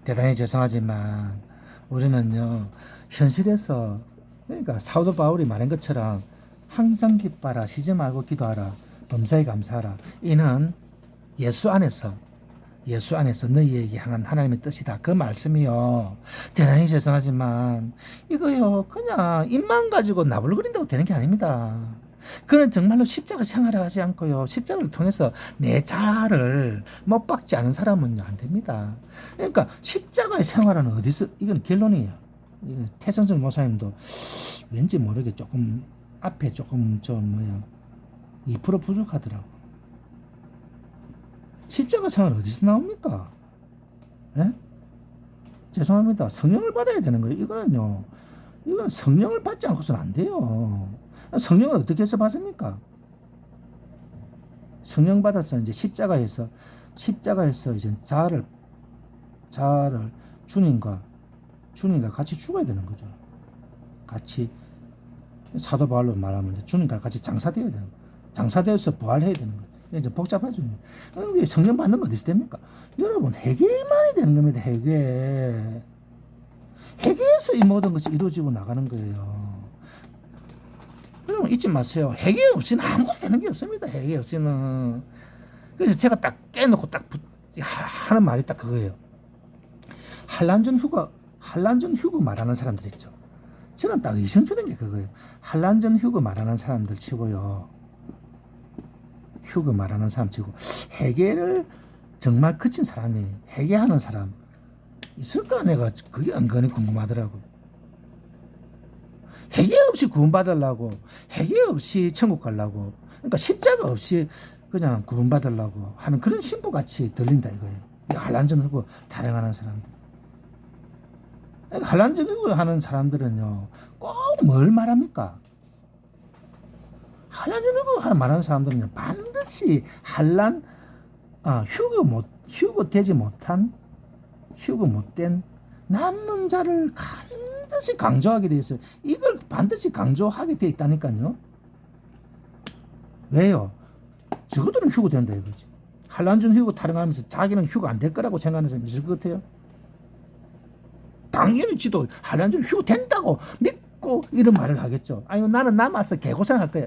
대단히 죄송하지만 우리는요 현실에서, 그러니까 사도 바울이 말한 것처럼 항상 기뻐하라, 쉬지 말고 기도하라, 범사에 감사하라. 이는 예수 안에서 너희에게 향한 하나님의 뜻이다. 그 말씀이요. 대단히 죄송하지만 이거요 그냥 입만 가지고 나불거린다고 되는 게 아닙니다. 그는 정말로 십자가 생활을 하지 않고요 십자가를 통해서 내 자아를 못 박지 않은 사람은 안 됩니다. 그러니까 십자가의 생활은 어디서, 이건 결론이에요. 태성철 목사님도 왠지 모르게 조금 앞에 조금 2% 부족하더라고. 십자가 생활 어디서 나옵니까? 예? 죄송합니다. 성령을 받아야 되는 거예요. 이거는 성령을 받지 않고서는 안 돼요. 성령을 어떻게 해서 받습니까? 성령 받아서 이제 십자가에서 이제 자아를 주님과 같이 죽어야 되는 거죠. 같이 사도 바울로 말하면 이제 주님과 같이 장사되어야 되는 거예요. 장사되어서 부활해야 되는 거예요. 이제 복잡하죠. 성령 받는 거 어디서 됩니까? 여러분, 회개만이 되는 겁니다. 회개에서 이 모든 것이 이루어지고 나가는 거예요. 여러분 잊지 마세요. 회개 없이는 아무것도 되는 게 없습니다. 회개 없이는. 그래서 제가 딱 깨놓고 딱 하는 말이 딱 그거예요. 한란전 휴거 말하는 사람들 있죠. 저는 딱 의심드는 게 그거예요. 한란전 휴거 말하는 사람들 치고요, 휴거 말하는 사람 치고 회개를 정말 그친 사람이, 회개하는 사람 있을까? 내가 그게 은근히 궁금하더라고. 회개 없이 구원받으려고, 회개 없이 천국 가려고, 그러니까 십자가 없이 그냥 구원받으려고 하는 그런 신부같이 들린다 이거예요. 한란전 휴거 타령하는 사람들. 한란전 휴거 하는 사람들은요 꼭 뭘 말합니까? 한란전 휴거 말하는 사람들은요 반드시 휴거 못된 남는 자를 반드시 강조하게 돼 있어요. 이걸 반드시 강조하게 돼 있다니까요. 왜요? 저거들은 휴거 된다 이거지. 한란전 휴거 타령하면서 자기는 휴거 안 될 거라고 생각하는 사람이 있을 것 같아요. 당연히 지도 한란전 휴거 된다고 믿고 이런 말을 하겠죠. 아니 나는 남아서 개고생할 거야.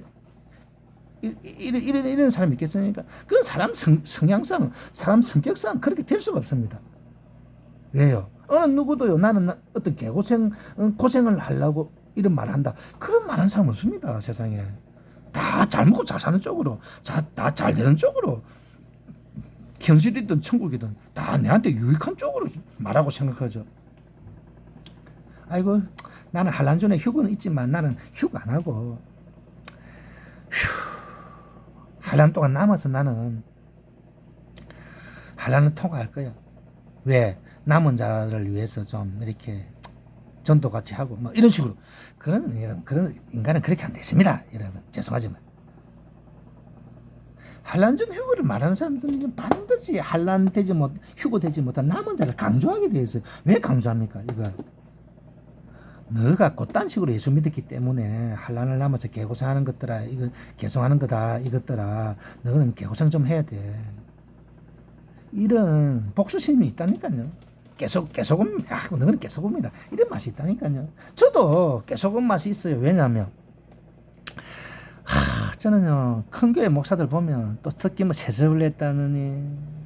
이런 사람이 있겠습니까? 그건 사람 성향상, 사람 성격상 그렇게 될 수가 없습니다. 왜요? 어느 누구도요 나는 어떤 고생을 하려고 이런 말을 한다, 그런 말 하는 사람 없습니다. 세상에 다 잘 먹고 잘 사는 쪽으로, 다 잘 되는 쪽으로, 현실이든 천국이든 다 내한테 유익한 쪽으로 말하고 생각하죠. 아이고 나는 한란전에 휴거는 있지만 나는 휴거 안 하고 한란 동안 남아서 나는 한란을 통과할 거야. 왜? 남은 자를 위해서 좀 이렇게 전도같이 하고 뭐 이런 식으로. 그런 인간은 그렇게 안 되십니다. 여러분 죄송하지만 한란전 휴거를 말하는 사람들은 반드시 휴거 되지 못한 남은 자를 강조하게 되어 있어요. 왜 강조합니까? 이걸 너가 그딴 식으로 예수 믿었기 때문에 환난을 넘어서 개고생하는 것들아, 이거 개송하는 거다, 이것들아, 너는 개고생 좀 해야 돼. 이런 복수심이 있다니까요. 깨소금, 너는 깨소금이다. 이런 맛이 있다니까요. 저도 깨소금 맛이 있어요. 왜냐하면, 저는요, 큰 교회 목사들 보면 또 특히 뭐 세습을 했다느니,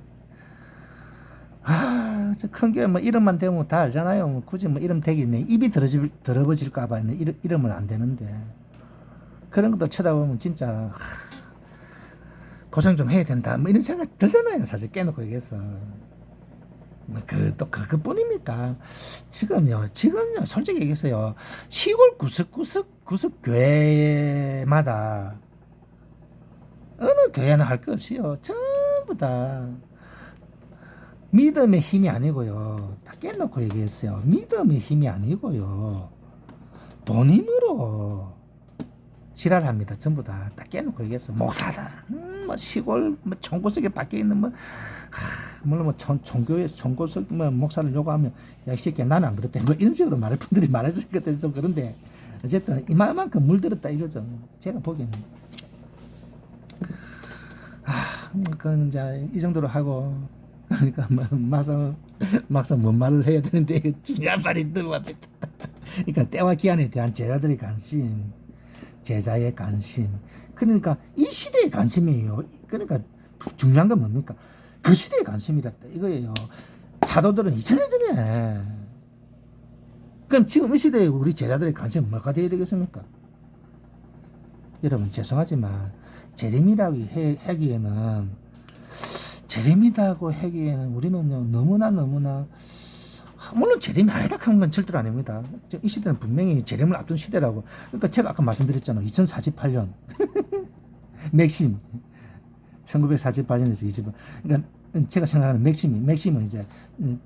저 큰 교회 뭐 이름만 대면 다 알잖아요. 뭐 굳이 뭐 이름 대기 입이 더러워질까봐 이름은 안 되는데. 그런 것들 쳐다보면 진짜, 고생 좀 해야 된다. 뭐 이런 생각 들잖아요. 사실 깨놓고 얘기해서. 뭐 또 그것뿐입니까? 지금요, 솔직히 얘기해서요. 시골 구석 교회마다 어느 교회는 할 것 없이요. 전부 다 믿음의 힘이 아니고요. 다 깨놓고 얘기했어요. 믿음의 힘이 아니고요. 돈 힘으로 지랄합니다. 전부 다 깨놓고 얘기했어. 목사다. 뭐 시골 뭐 총고석에 밖에 있는 물론 뭐 총고석 뭐 목사를 요구하면 야 이 새끼야 나는 안 그랬대. 뭐 이런 식으로 말할 분들이 많아질 것 같아서 좀 그런데 어쨌든 이만큼 물들었다 이거죠. 제가 보기에는. 그건 이제 이 정도로 하고 그러니까 막상 뭔 말을 해야 되는데 중요한 말이 들어왔다. 그러니까 때와 기한에 대한 제자들의 관심, 제자의 관심. 그러니까 이 시대의 관심이에요. 그러니까 중요한 건 뭡니까? 그 시대의 관심이랬다 이거예요. 사도들은 2000년 전에. 그럼 지금 이 시대에 우리 제자들의 관심은 뭐가 되어야 되겠습니까? 여러분 죄송하지만 재림이라고 하기에는 우리는요 너무나 물론 재림이 아니다 하는 건 절대로 아닙니다. 이 시대는 분명히 재림을 앞둔 시대라고. 그러니까 제가 아까 말씀드렸잖아요. 2048년 맥심 1948년에서 20년. 그러니까 제가 생각하는 맥심은 이제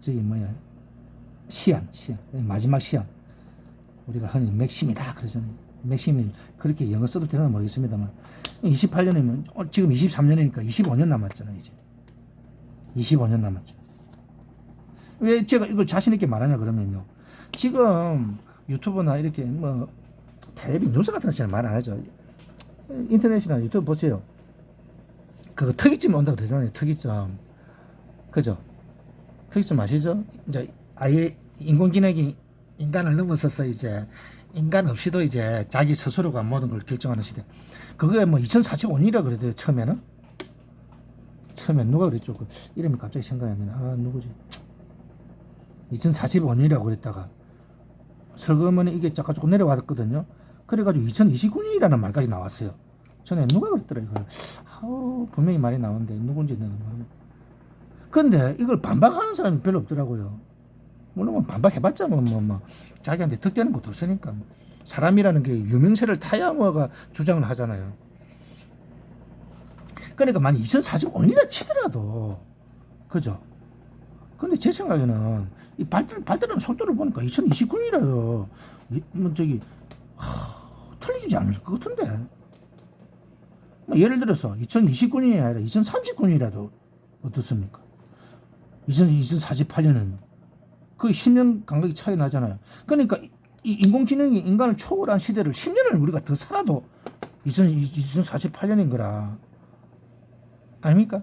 저기 시한 마지막 시한 우리가 흔히 맥심이다 그러잖아요. 맥심이 그렇게 영어 써도 되나 모르겠습니다만 28년이면 지금 23년이니까 25년 남았잖아요. 이제 25년 남았죠. 왜 제가 이걸 자신 있게 말하냐 그러면요. 지금 유튜브나 이렇게 뭐 텔레비 뉴스 같은 거 잘 말 안 하죠. 인터넷이나 유튜브 보세요. 그거 특이점 온다고 그러잖아요. 특이점. 그죠? 특이점 아시죠? 이제 아예 인공지능이 인간을 넘어서서 이제 인간 없이도 이제 자기 스스로가 모든 걸 결정하는 시대. 그게 뭐 2045년이라 그래도 처음에는 누가 그랬죠? 그 이름이 갑자기 생각이 안 나네. 누구지? 2045년이라고 그랬다가 설거머니 이게 잠깐 조금 내려왔거든요. 그래가지고 2029년이라는 말까지 나왔어요. 전에 누가 그랬더라 이걸. 분명히 말이 나오는데 누군지 내가 모르겠네. 근데 이걸 반박하는 사람이 별로 없더라고요. 물론 뭐 반박해봤자 자기한테 득되는 것도 없으니까. 사람이라는 게 유명세를 타야 뭐가 주장을 하잖아요. 그러니까 만약 2045년이라 치더라도 그죠? 근데 제 생각에는 이 발달하는 속도를 보니까 2029년이라도 틀리지 않을 것 같은데. 예를 들어서 2029년이 아니라 2039년이라도 어떻습니까? 2048년은 그 10년 간격이 차이 나잖아요. 그러니까 이 인공지능이 인간을 초월한 시대를 10년을 우리가 더 살아도 2048년인 거라. 아닙니까?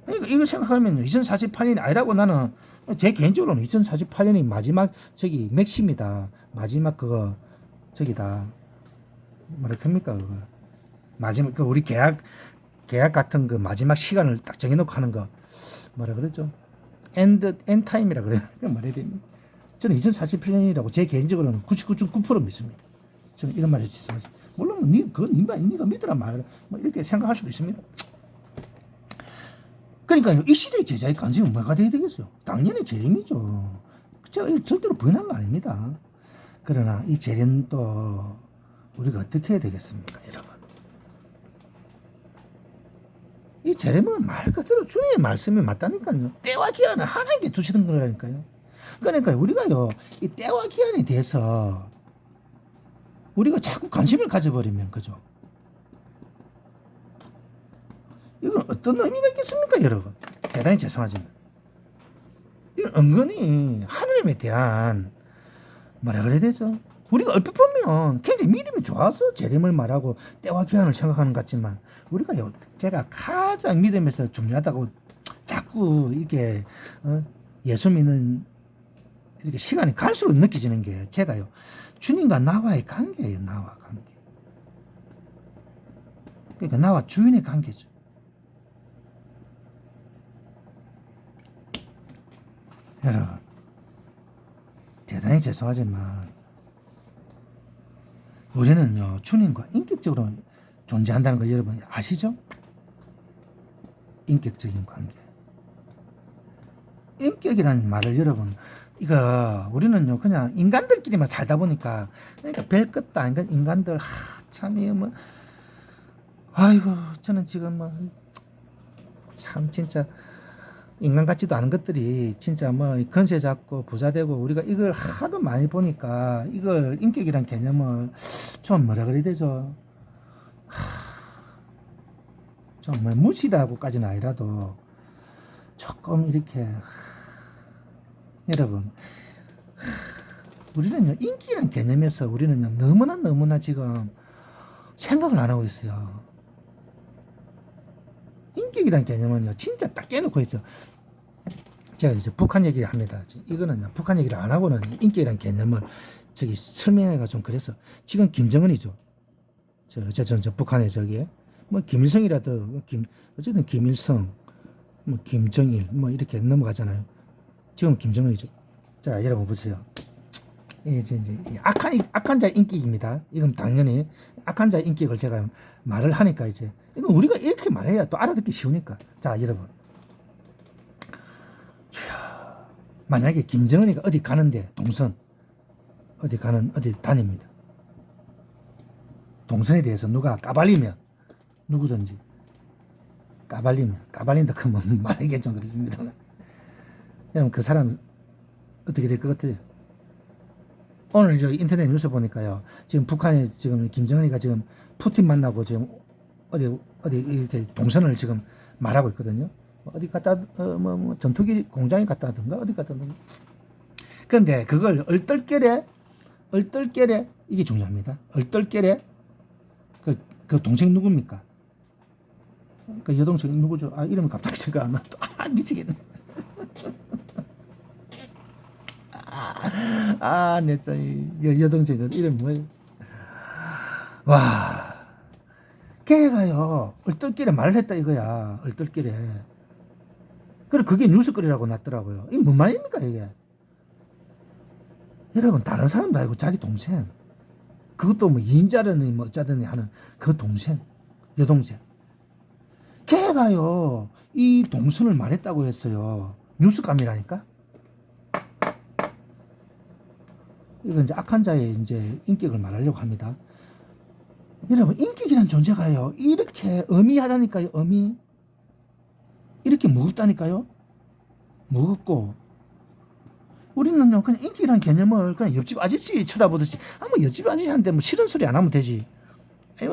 그러니까 이걸 생각하면요. 2048년이 아니라고 나는 제 개인적으로는 2048년이 마지막 맥심이다. 마지막 뭐라 합니까 그거. 마지막 우리 계약 같은 그 마지막 시간을 딱 정해놓고 하는 거 뭐라 그러죠? 엔드 타임이라 그래요. 말해야 됩니다. 저는 2048년이라고 제 개인적으로는 99.9% 믿습니다. 저는 이런 말을 지속하죠. 물론 그건 네가 믿으라 말 이렇게 생각할 수도 있습니다. 그러니까 이 시대의 제자의 관심은 뭐가 돼야 되겠어요? 당연히 재림이죠. 제가 절대로 부인한 거 아닙니다. 그러나 이 재림도 우리가 어떻게 해야 되겠습니까, 여러분? 이 재림은 말 그대로 주님의 말씀이 맞다니까요. 때와 기한을 하나님께 두시는 거라니까요. 그러니까 우리가요, 이 때와 기한에 대해서 우리가 자꾸 관심을 가져버리면, 그죠? 이건 어떤 의미가 있겠습니까, 여러분? 대단히 죄송하지만. 이건 은근히 하나님에 대한 뭐라 그래야 되죠? 우리가 얼핏 보면 굉장히 믿음이 좋아서 재림을 말하고 때와 기한을 생각하는 것 같지만 우리가 제가 가장 믿음에서 중요하다고 자꾸 이게 예수 믿는 이렇게 시간이 갈수록 느껴지는 게 제가요 주님과 나와의 관계예요. 나와 관계. 그러니까 나와 주인의 관계죠. 여러분 대단히 죄송하지만 우리는요 주님과 인격적으로 존재한다는 걸 여러분 아시죠? 인격적인 관계. 인격이라는 말을 여러분 이거 우리는요 그냥 인간들끼리만 살다 보니까 그러니까 별 것도 아닌 인간들 참이 뭐 아이고 저는 지금 뭐 참 진짜 인간 같지도 않은 것들이 진짜 뭐 건세 잡고 부자 되고 우리가 이걸 하도 많이 보니까 이걸 인격이란 개념을 좀 뭐라 그래야 되죠? 정말 무시라고까지는 아니라도 조금 이렇게 여러분 우리는요 인기라는 개념에서 우리는요 너무나 지금 생각을 안 하고 있어요. 인격이라는 개념은요 진짜 딱 깨놓고 있어. 제가 이제 북한 얘기를 합니다. 이거는요 북한 얘기를 안 하고는 인격이라는 개념을 저기 설명해가 좀 그래서 지금 김정은이죠. 저 북한의 저기에 뭐 김일성이라도 어쨌든 김일성 뭐 김정일 뭐 이렇게 넘어가잖아요. 지금 김정은이죠. 자 여러분 보세요. 이제 악한 자의 인격입니다. 이건 당연히 악한 자의 인격을 제가 말을 하니까 이제 이건 우리가 이렇게 말해야 또 알아듣기 쉬우니까. 자 여러분 만약에 김정은이가 어디 가는데 동선 어디 다닙니다. 동선에 대해서 누가 까발리면 누구든지 까발린다 그러면 말하기가 좀 그렇습니다. 여러분 그 사람 어떻게 될 것 같아요? 오늘 저 인터넷 뉴스 보니까요. 지금 북한에 지금 김정은이가 지금 푸틴 만나고 지금 어디 이렇게 동선을 지금 말하고 있거든요. 어디 갔다 뭐 전투기 공장에 갔다 하든가 어디 갔다 하든가. 그런데 그걸 얼떨결에 이게 중요합니다. 얼떨결에 그 동생 누굽니까? 그 여동생 누구죠? 아 이름이 갑자기 생각 안 나. 미치겠네. 내 여동생 이름 뭐예요? 와, 걔가요 얼떨결에 말을 했다 이거야. 얼떨결에. 그래 그게 뉴스거리라고 났더라고요. 이게 뭔 말입니까 이게? 여러분 다른 사람도 아니고 자기 동생. 그것도 뭐 이인자라니 뭐 어쩌더니 하는 그 동생, 여동생. 걔가요 이 동선을 말했다고 했어요. 뉴스감이라니까. 이건 이제 악한 자의 이제 인격을 말하려고 합니다. 여러분 인격이란 존재가요 이렇게 어미하다니까요. 이렇게 무겁다니까요. 무겁고 우리는요 그냥 인격이란 개념을 그냥 옆집 아저씨 쳐다보듯이 뭐 옆집 아저씨한테 뭐 싫은 소리 안 하면 되지.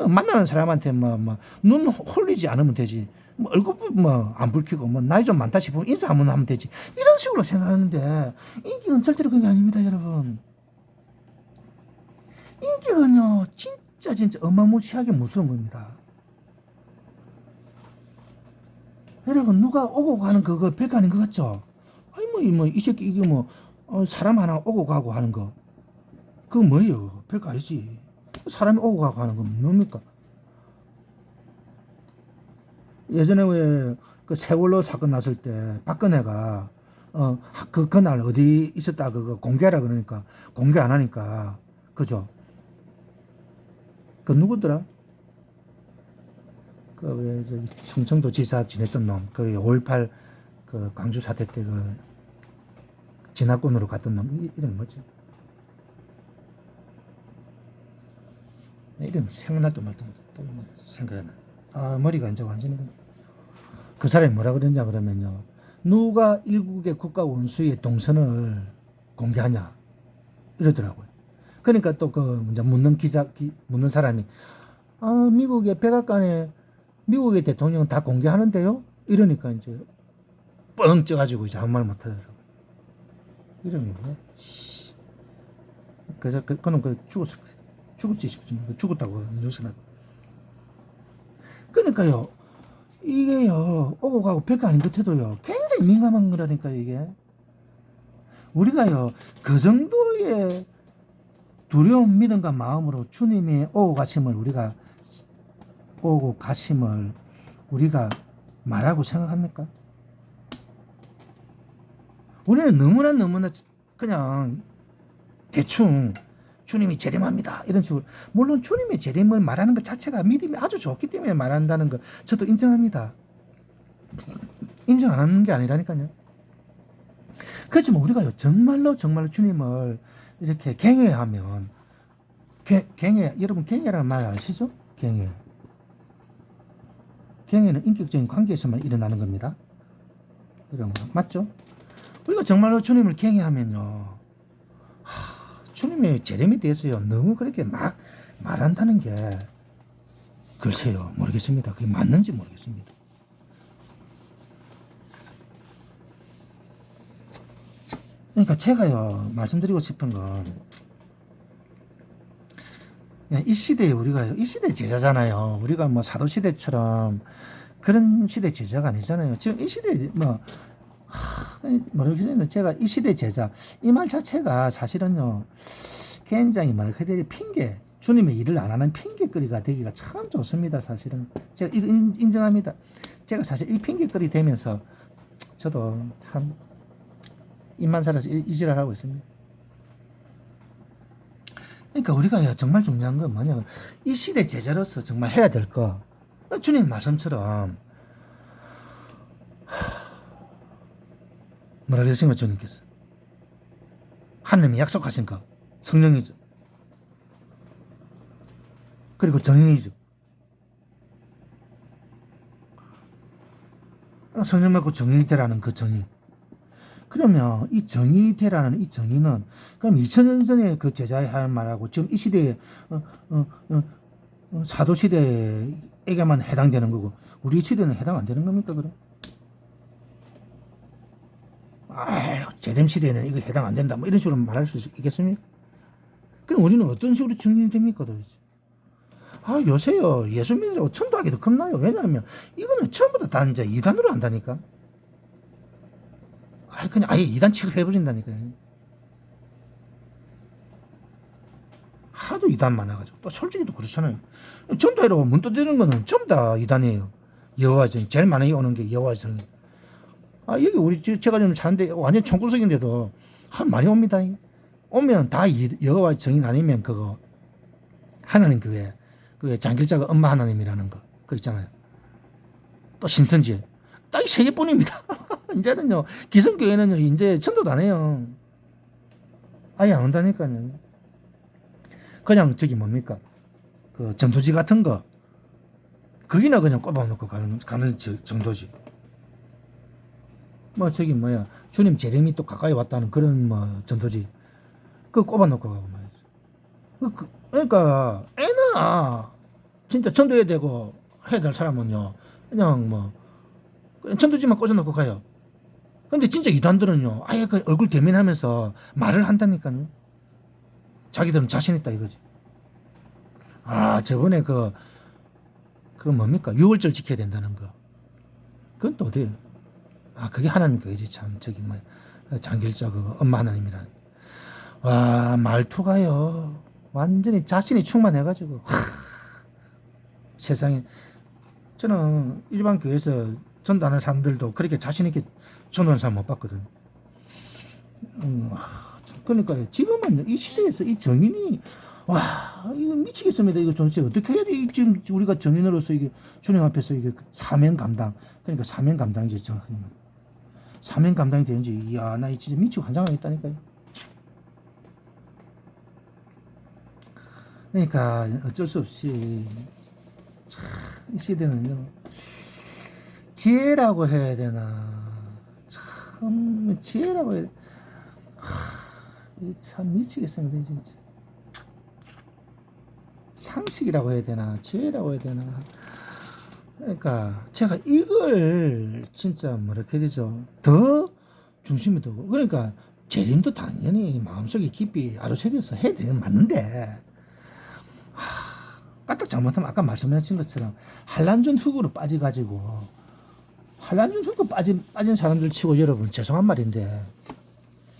만나는 사람한테 뭐 눈 홀리지 않으면 되지. 뭐 얼굴 뭐 안 붉히고 뭐 나이 좀 많다 싶으면 인사 한번 하면 되지. 이런 식으로 생각하는데 인격은 절대로 그게 아닙니다, 여러분. 인격은요 진짜 어마무시하게 무서운 겁니다. 여러분 누가 오고 가는 그거 별거 아닌 것 같죠? 아니 뭐 이 새끼 이게 뭐 사람 하나 오고 가고 하는 거 그거 뭐예요? 별거 아니지. 사람이 오고 가고 하는 건 뭡니까? 예전에 왜 그 세월호 사건 났을 때 박근혜가 그날 어디 있었다 그거 공개하라 그러니까 공개 안 하니까 그죠? 그 누구더라? 그 왜 저기 충청도 지사 지냈던 놈, 그 5.18 그 광주 사태 때 그 진화권으로 갔던 놈 이름 뭐지? 이름 생각날도 말도 또 생각이 나. 머리가 이제 완전히 그 사람이 뭐라 그랬냐 그러면요. 누가 일국의 국가 원수의 동선을 공개하냐 이러더라고요. 그러니까 또 그 이제 묻는 사람이 미국의 백악관에 미국의 대통령은 다 공개하는데요. 이러니까 이제 뻥 쪄가지고 이제 아무 말 못하더라고요. 이름이 뭐야? 그는 죽었지 싶지만 죽었다고 뉴스나. 그러니까요, 이게요, 오고 가고 별거 아닌 것 해도요, 굉장히 민감한 거라니까, 이게. 우리가요, 그 정도의 두려움, 믿음과 마음으로 주님이 오고 가심을 우리가 말하고 생각합니까? 우리는 너무나 그냥 대충 주님이 재림합니다 이런 식으로. 물론 주님의 재림을 말하는 것 자체가 믿음이 아주 좋기 때문에 말한다는 거 저도 인정합니다. 인정 안 하는 게 아니라니까요. 그렇지만 우리가 정말로 주님을 이렇게 경외하면, 여러분 경외라는 말 아시죠? 경외는 인격적인 관계에서만 일어나는 겁니다. 여러분 맞죠? 우리가 정말로 주님을 경외하면요, 주님의 재림에 대해서요 너무 그렇게 막 말한다는 게 글쎄요 모르겠습니다. 그게 맞는지 모르겠습니다. 그러니까 제가요 말씀드리고 싶은 건, 이 시대에 이 시대 제자잖아요. 우리가 뭐 사도 시대처럼 그런 시대 제자가 아니잖아요. 지금 이 시대 모르겠어요. 제가 이 시대 제자 이 말 자체가 사실은요 굉장히 핑계, 주님의 일을 안 하는 핑계거리가 되기가 참 좋습니다. 사실은 제가 이거 인정합니다. 제가 사실 이 핑계거리 되면서 저도 참 입만 살아서 이지랄 하고 있습니다. 그러니까 우리가 정말 중요한 건 뭐냐, 이 시대 제자로서 정말 해야 될 거, 주님 말씀처럼 뭐라고 하신 주님께서 하나님이 약속하신 거 성령이죠. 그리고 정의이죠. 성령 받고 정인이 되라는 그 정의. 그러면 이 정인이 되라는 이 정의는 그럼 2000년 전에 그 제자의 할 말하고 지금 이 시대에 사도 시대에게만 해당되는 거고 우리 시대는 해당 안 되는 겁니까 그럼? 재림 시대에는 이거 해당 안 된다 뭐 이런 식으로 말할 수 있겠습니까? 그럼 우리는 어떤 식으로 정인이 됩니까 도대체? 요새요 예수 믿으라고 천도하기 더 겁나요. 왜냐하면 이거는 처음부터 다 이제 이단으로 한다니까. 그냥 아예 이단 취급해버린다니까요. 하도 이단 많아가지고. 또 솔직히 또 그렇잖아요. 전도회라고 문 두드리는 거는 전부 다 이단이에요. 여호와 정 제일 많이 오는 게 여호와 정. 여기 우리 제가 좀 사는데 완전 총구석인데도 많이 옵니다. 오면 다 여호와 정인 아니면 그거 하나님 교회 그 장길자가 엄마 하나님이라는 거 그거 있잖아요. 또 신천지 딱 이 세 개뿐입니다. 이제는요 기성교회는요 이제 전도도 안 해요. 아예 안 온다니까요. 그냥 저기 뭡니까 그 전도지 같은 거 거기나 그냥 꼽아놓고 가는 정도지. 뭐 저기 뭐야 주님 재림이 또 가까이 왔다는 그런 뭐 전도지 그거 꼽아놓고 가고 말이죠. 그러니까 애나 진짜 전도해야 되고 해야 될 사람은요 그냥 뭐 전도지만 꽂아놓고 가요. 근데 진짜 이단들은요 아예 그 얼굴 대면하면서 말을 한다니까요. 자기들은 자신 있다 이거지. 저번에 그 뭡니까 6월절 지켜야 된다는 거 그건 또 어디에요? 그게 하나님 교회지 참 저기 뭐 장길자 그 엄마 하나님이란. 말투가요 완전히 자신이 충만해가지고 세상에 저는 일반 교회에서 전도하는 사람들도 그렇게 자신 있게 전도하는 사람 못 봤거든. 그러니까 지금은 이 시대에서 이 정인이 이거 미치겠습니다. 이거 도대체 어떻게 해야 돼? 지금 우리가 정인으로서 이게 주님 앞에서 이게 사명 감당. 그러니까 사명 감당이지 정확하게. 사명 감당이 되는지 나 진짜 미치고 환장하겠다니까요. 그러니까 어쩔 수 없이 이 시대는요 지혜라고 해야 되나 참 지혜라고 해야 참 미치겠습니다 진짜. 상식이라고 해야 되나 지혜라고 해야 되나. 그러니까 제가 이걸 진짜 뭐라 해야 되죠 더 중심이 두고 그러니까 재림도 당연히 마음속에 깊이 아로새겨서 해야 되는 맞는데 까딱 잘못하면 아까 말씀하신 것처럼 한란전 흑으로 빠져가지고 한란전 흑으로 빠진 사람들 치고 여러분 죄송한 말인데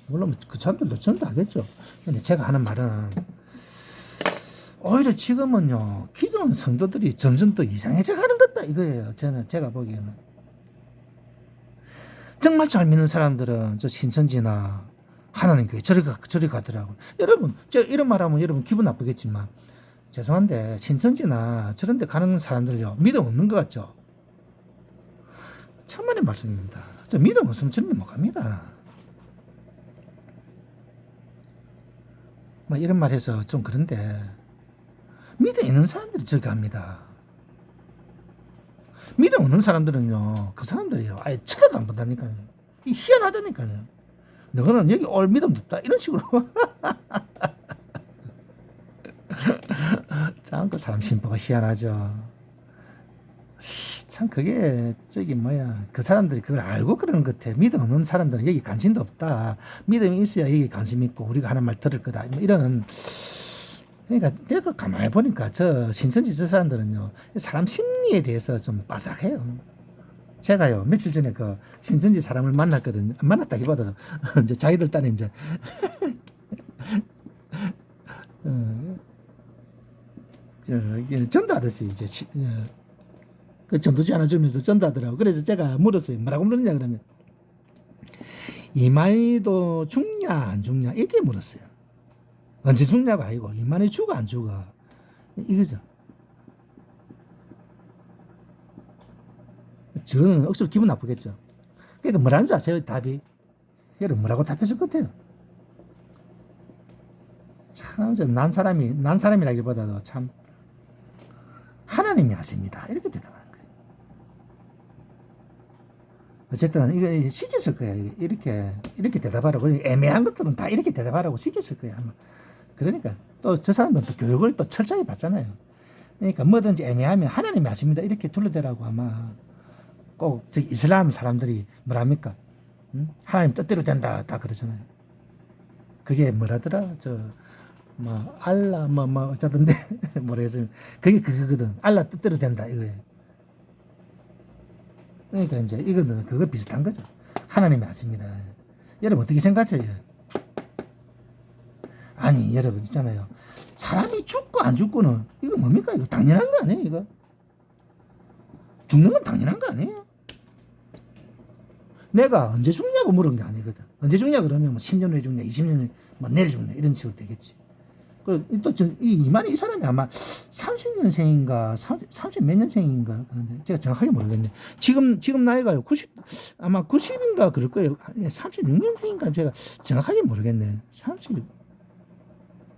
물론 그 사람들도 전도 하겠죠. 근데 제가 하는 말은 오히려 지금은요 기존 성도들이 점점 더 이상해져 가는 것다 이거예요. 제가 보기에는 정말 잘 믿는 사람들은 저 신천지나 하나님 교회 저리 가더라고. 여러분 제가 이런 말하면 여러분 기분 나쁘겠지만 죄송한데 신천지나 저런 데 가는 사람들요 믿음 없는 것 같죠? 천만의 말씀입니다. 저 믿음 없으면 저런 데 못 갑니다. 뭐 이런 말 해서 좀 그런데 믿음 있는 사람들이 저기 갑니다. 믿음 없는 사람들은요 그 사람들이요 아예 쳐다도 안 본다니까요. 희한하다니까요. 너는 여기 올 믿음도 없다 이런 식으로 참 그 사람 심보가 희한하죠. 참 그게 저기 뭐야 그 사람들이 그걸 알고 그러는 것 같아. 믿음 없는 사람들은 여기 관심도 없다. 믿음이 있어야 여기 관심 있고 우리가 하는 말 들을 거다. 뭐 이런 그러니까 내가 가만히 보니까 저 신천지 저 사람들은요 사람 심리에 대해서 좀 빠삭해요. 제가요 며칠 전에 그 신천지 사람을 만났거든요. 만났다기보다 이제 자기들 딴에 이제 전도하듯이 이제 그 전도지 하나 주면서 전도하더라고. 그래서 제가 물었어요. 뭐라고 물었냐 그러면 이만희도 죽냐 안 죽냐 이렇게 물었어요. 언제 죽냐고 아니고 이만희 죽어 안 죽어 이거죠. 저는 억수로 기분 나쁘겠죠. 그러니까 뭐라는 줄 아세요? 답이 여러분 뭐라고 답했을 것 같아요? 참 난 사람이라기보다도 참 하나님이 하십니다 이렇게 대답하는 거예요. 어쨌든 이거 시켰을 거예요. 이렇게 대답하라고. 애매한 것들은 다 이렇게 대답하라고 시켰을 거예요 아마. 그러니까 또 저 사람들은 또 교육을 또 철저히 받잖아요. 그러니까 뭐든지 애매하면 하나님이 하십니다 이렇게 둘러대라고 아마 꼭 저 이슬람 사람들이 뭐랍니까? 하나님 뜻대로 된다 다 그러잖아요. 그게 뭐라더라? 뭐 알라 뭐 어쩌던데 모르겠어요. 그게 그거거든. 알라 뜻대로 된다 이거예요. 그러니까 이제 이거는 그거 비슷한 거죠. 하나님이 하십니다. 여러분 어떻게 생각하세요? 아니 여러분 있잖아요. 사람이 죽고 안 죽고는 이거 뭡니까? 이거 당연한 거 아니에요? 이거 죽는 건 당연한 거 아니에요? 내가 언제 죽냐고 물은 게 아니거든. 언제 죽냐 그러면 뭐 10년 후에 죽냐, 20년 후에 뭐 내일 죽냐 이런 식으로 되겠지. 그리고 또 이만희 이 사람이 아마 30년생인가 30 몇 년생인가 그런데 제가 정확하게 모르겠네. 지금 나이가요 90 아마 90인가 그럴 거예요. 36년생인가 제가 정확하게 모르겠네. 30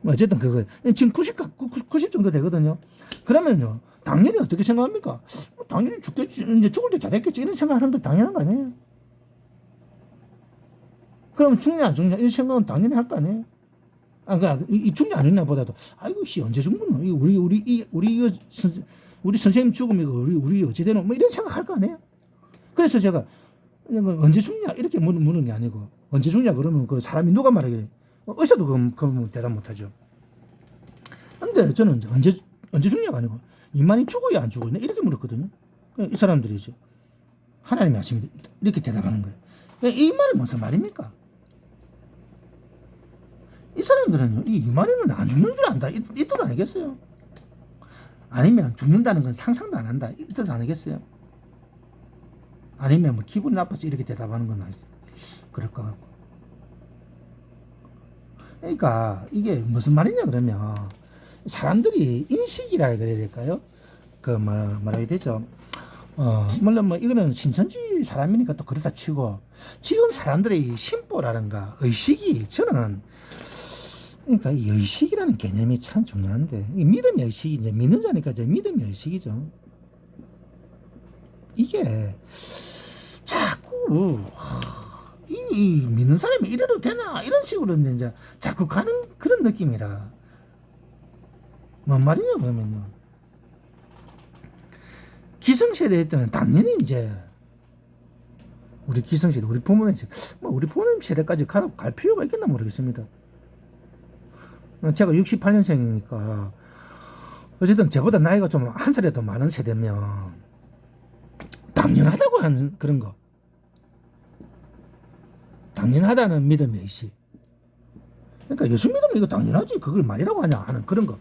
어쨌든 그거 지금 90 정도 되거든요. 그러면요 당연히 어떻게 생각합니까? 당연히 죽겠지. 이제 죽을 때 다 됐겠지. 이런 생각하는 건 당연한 거 아니에요? 그럼 죽냐 안 죽냐 이런 생각은 당연히 할 거 아니에요? 그러니까 이 죽냐 안 죽냐 보다도 아이고 씨 언제 죽는 이 우리 선생님 죽으면 이거 우리 어찌 되노 뭐 이런 생각 할 거 아니에요? 그래서 제가 언제 죽냐 이렇게 묻는 게 아니고 언제 죽냐 그러면 그 사람이 누가 말하게 의사도 그 대답 못 하죠. 근데 저는 언제 죽냐가 아니고 이만희 죽어야 안 죽어야 이렇게 물었거든요. 이 사람들이 이제 하나님이 하십니다 이렇게 대답하는 거예요. 이 말이 무슨 말입니까? 이 사람들은요, 이 이만희는 안 죽는 줄 안다. 이 뜻 아니겠어요? 아니면 죽는다는 건 상상도 안 한다. 이 뜻 아니겠어요? 아니면 뭐 기분 나빠서 이렇게 대답하는 건 아니, 그럴 것 같고. 그러니까 이게 무슨 말이냐 그러면 사람들이 인식이라 그래야 될까요? 뭐라 해야 되죠? 물론 뭐 이거는 신천지 사람이니까 또 그렇다 치고 지금 사람들의 심보라든가 의식이 저는 그러니까 이 의식이라는 개념이 참 중요한데 이 믿음의 의식이 이제 믿는 자니까 이제 믿음의 의식이죠. 이게 자꾸 이 믿는 사람이 이래도 되나 이런 식으로 이제 자꾸 가는 그런 느낌이라 뭔 말이냐 그러면요. 기성세대 때는 당연히 이제 우리 기성세대, 우리 부모님, 뭐 우리 부모님 세대까지 갈 필요가 있겠나 모르겠습니다. 제가 68년생이니까 어쨌든 저보다 나이가 좀 한 살이 더 많은 세대면 당연하다고 하는 그런 거. 당연하다는 믿음의 의식. 그러니까 예수 믿으면 이거 당연하지. 그걸 말이라고 하냐 하는 그런 거.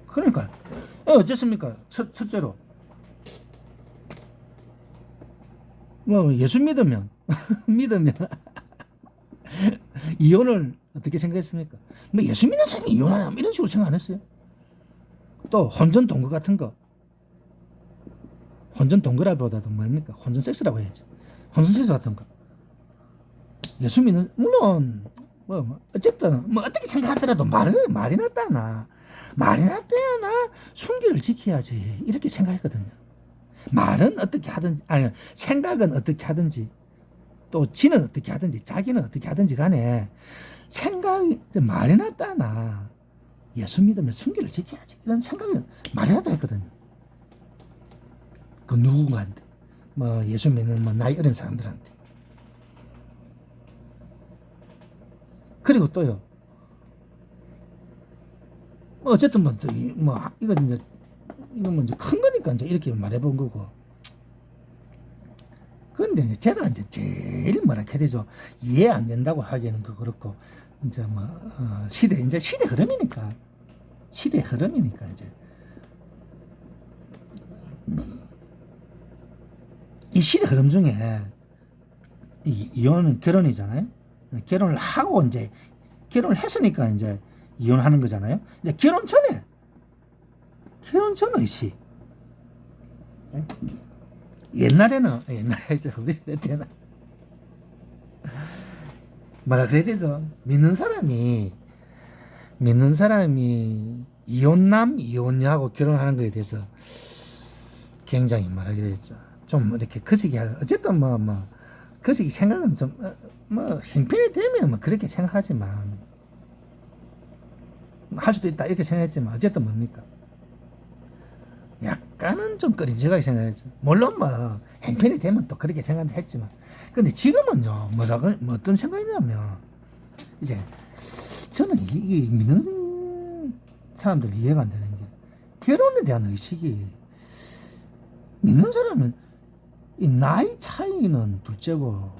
그러니까 어쨌습니까? 첫째로 뭐 예수 믿으면 믿으면 이혼을 어떻게 생각했습니까? 뭐 예수 믿는 사람이 이혼하냐 이런 식으로 생각 안 했어요. 또 혼전 동거 같은 거. 혼전 동거라보다도 뭡니까? 혼전 섹스라고 해야지. 혼전 섹스 같은 거. 예수 믿는 물론 뭐 어쨌든 뭐 어떻게 생각하더라도 말이 낫다나 순결을 지켜야지 이렇게 생각했거든요. 말은 어떻게 하든지 아니 생각은 어떻게 하든지 또 지는 어떻게 하든지 자기는 어떻게 하든지 간에 생각이 말이 낫다나 예수 믿으면 순결을 지켜야지 이런 생각은 말이라도 했거든요. 그 누군가한테 뭐 예수 믿는 뭐 나이 어린 사람들한테. 그리고 또요. 뭐 어쨌든 뭐 이건 이제 이건 이제 큰 거니까 이제 이렇게 말해본 거고. 그런데 이제 제가 이제 제일 뭐라 해야 되죠? 이해 안 된다고 하기에는 그렇고 이제 뭐 시대 흐름이니까 이제 이 시대 흐름 중에 이혼은 결혼이잖아요. 결혼을 하고 이제 결혼을 했으니까 이제 이혼하는 거잖아요. 이제 결혼 전에 의식. 옛날에 우리 때는 뭐라 그래야 되죠? 믿는 사람이 이혼남 이혼녀하고 결혼하는 거에 대해서 굉장히 뭐라 그래야 되죠? 좀 이렇게 거시기 어쨌든 거시기 생각은 좀 형편이 되면 뭐 그렇게 생각하지만 할 수도 있다 이렇게 생각했지만 어쨌든 뭡니까? 약간은 좀 꺼림직하게 생각했죠. 물론 형편이 되면 또 그렇게 생각했지만 근데 지금은요 뭐 어떤 생각이냐면 이제 저는 이게 믿는 사람들 이해가 안 되는 게 결혼에 대한 의식이 믿는 사람은 이 나이 차이는 둘째고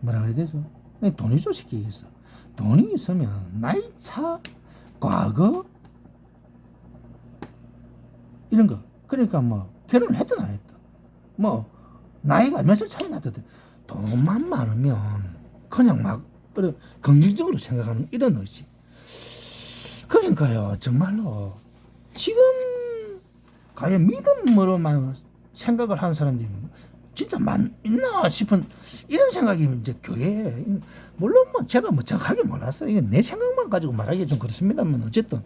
뭐라 그래야 되죠? 돈이죠 쉽게 얘기해서. 돈이 있으면 나이 차, 과거 이런 거. 그러니까 뭐 결혼을 했든 안 했든 뭐 나이가 몇 살 차이 나든 돈만 많으면 그냥 막 긍정적으로 생각하는 이런 의식. 그러니까요 정말로 지금 과연 믿음으로만 생각을 하는 사람들이 진짜 있나 싶은 이런 생각이 이제 교회에 물론 제가 정확하게 몰랐어요. 이게 내 생각만 가지고 말하기 좀 그렇습니다만 어쨌든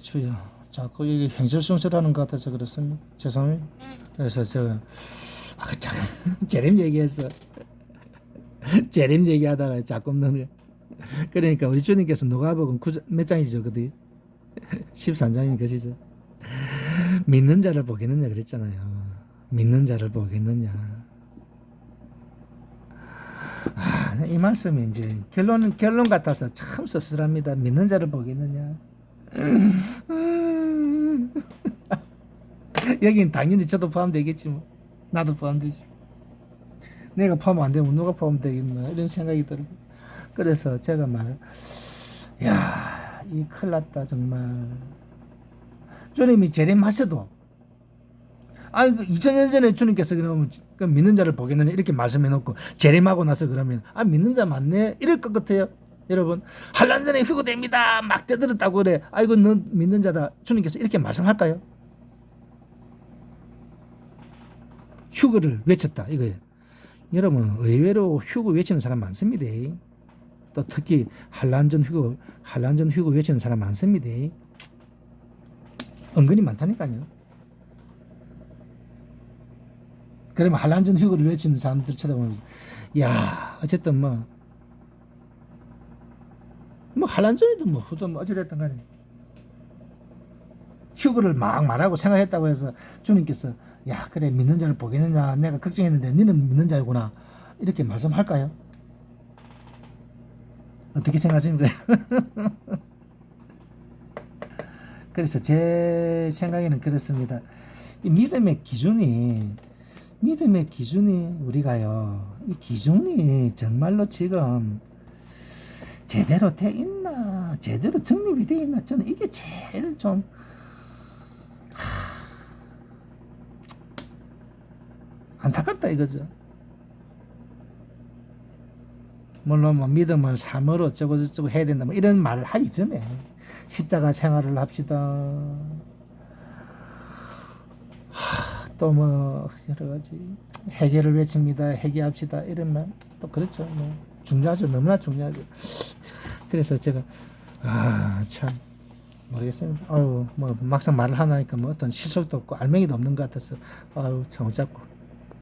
주여 자꾸 이게 행설숭설하는 것 같아서 그렇습니다. 죄송해요. 그래서 제가 재림 얘기해서 재림 얘기하다가 자꾸 넣는 그러니까 우리 주님께서 누가복음 몇 장이죠 그때 13장이면 그시죠. 믿는 자를 보겠느냐 그랬잖아요. 믿는 자를 보겠느냐. 이 말씀이 이제 결론 같아서 참 씁쓸합니다. 믿는 자를 보겠느냐. 여긴 당연히 저도 포함되겠지 뭐. 나도 포함되지. 내가 포함 안 되면 누가 포함되겠나 이런 생각이 들고. 그래서 제가 이 큰일 났다 정말. 주님이 재림하셔도 2000년 전에 주님께서 그러면 믿는 자를 보겠느냐 이렇게 말씀해놓고 재림하고 나서 그러면 믿는 자 맞네 이럴 것 같아요. 여러분 한란 전에 휴거됩니다 막 떠들었다고 그래. 너 믿는 자다 주님께서 이렇게 말씀할까요? 휴거를 외쳤다 이거예요. 여러분 의외로 휴거 외치는 사람 많습니다. 또 특히 한란전 휴거 외치는 사람 많습니다. 은근히 많다니까요. 그러면 한란전 휴거를 외치는 사람들 쳐다보면서 어쨌든 한란전이든 후든 어찌됐든 간에 휴거를 막 말하고 생각했다고 해서 주님께서 야 그래 믿는 자를 보겠느냐 내가 걱정했는데 너는 믿는 자이구나 이렇게 말씀할까요? 어떻게 생각하십니까? 그래서 제 생각에는 그렇습니다. 이 믿음의 기준이 우리가요 이 기준이 정말로 지금 제대로 돼 있나 제대로 정립이 돼 있나 저는 이게 제일 좀 안타깝다 이거죠. 물론 뭐 믿음은 삶으로 어쩌고 저쩌고 해야 된다 뭐 이런 말을 하기 전에 십자가 생활을 합시다. 또 뭐 여러 가지 회개를 외칩니다. 회개합시다 이러면 또 그렇죠. 뭐 중요하죠. 너무나 중요하죠. 그래서 제가 참 모르겠습니다. 뭐 막상 말을 하니까 뭐 어떤 실속도 없고 알맹이도 없는 것 같아서 참 어렵고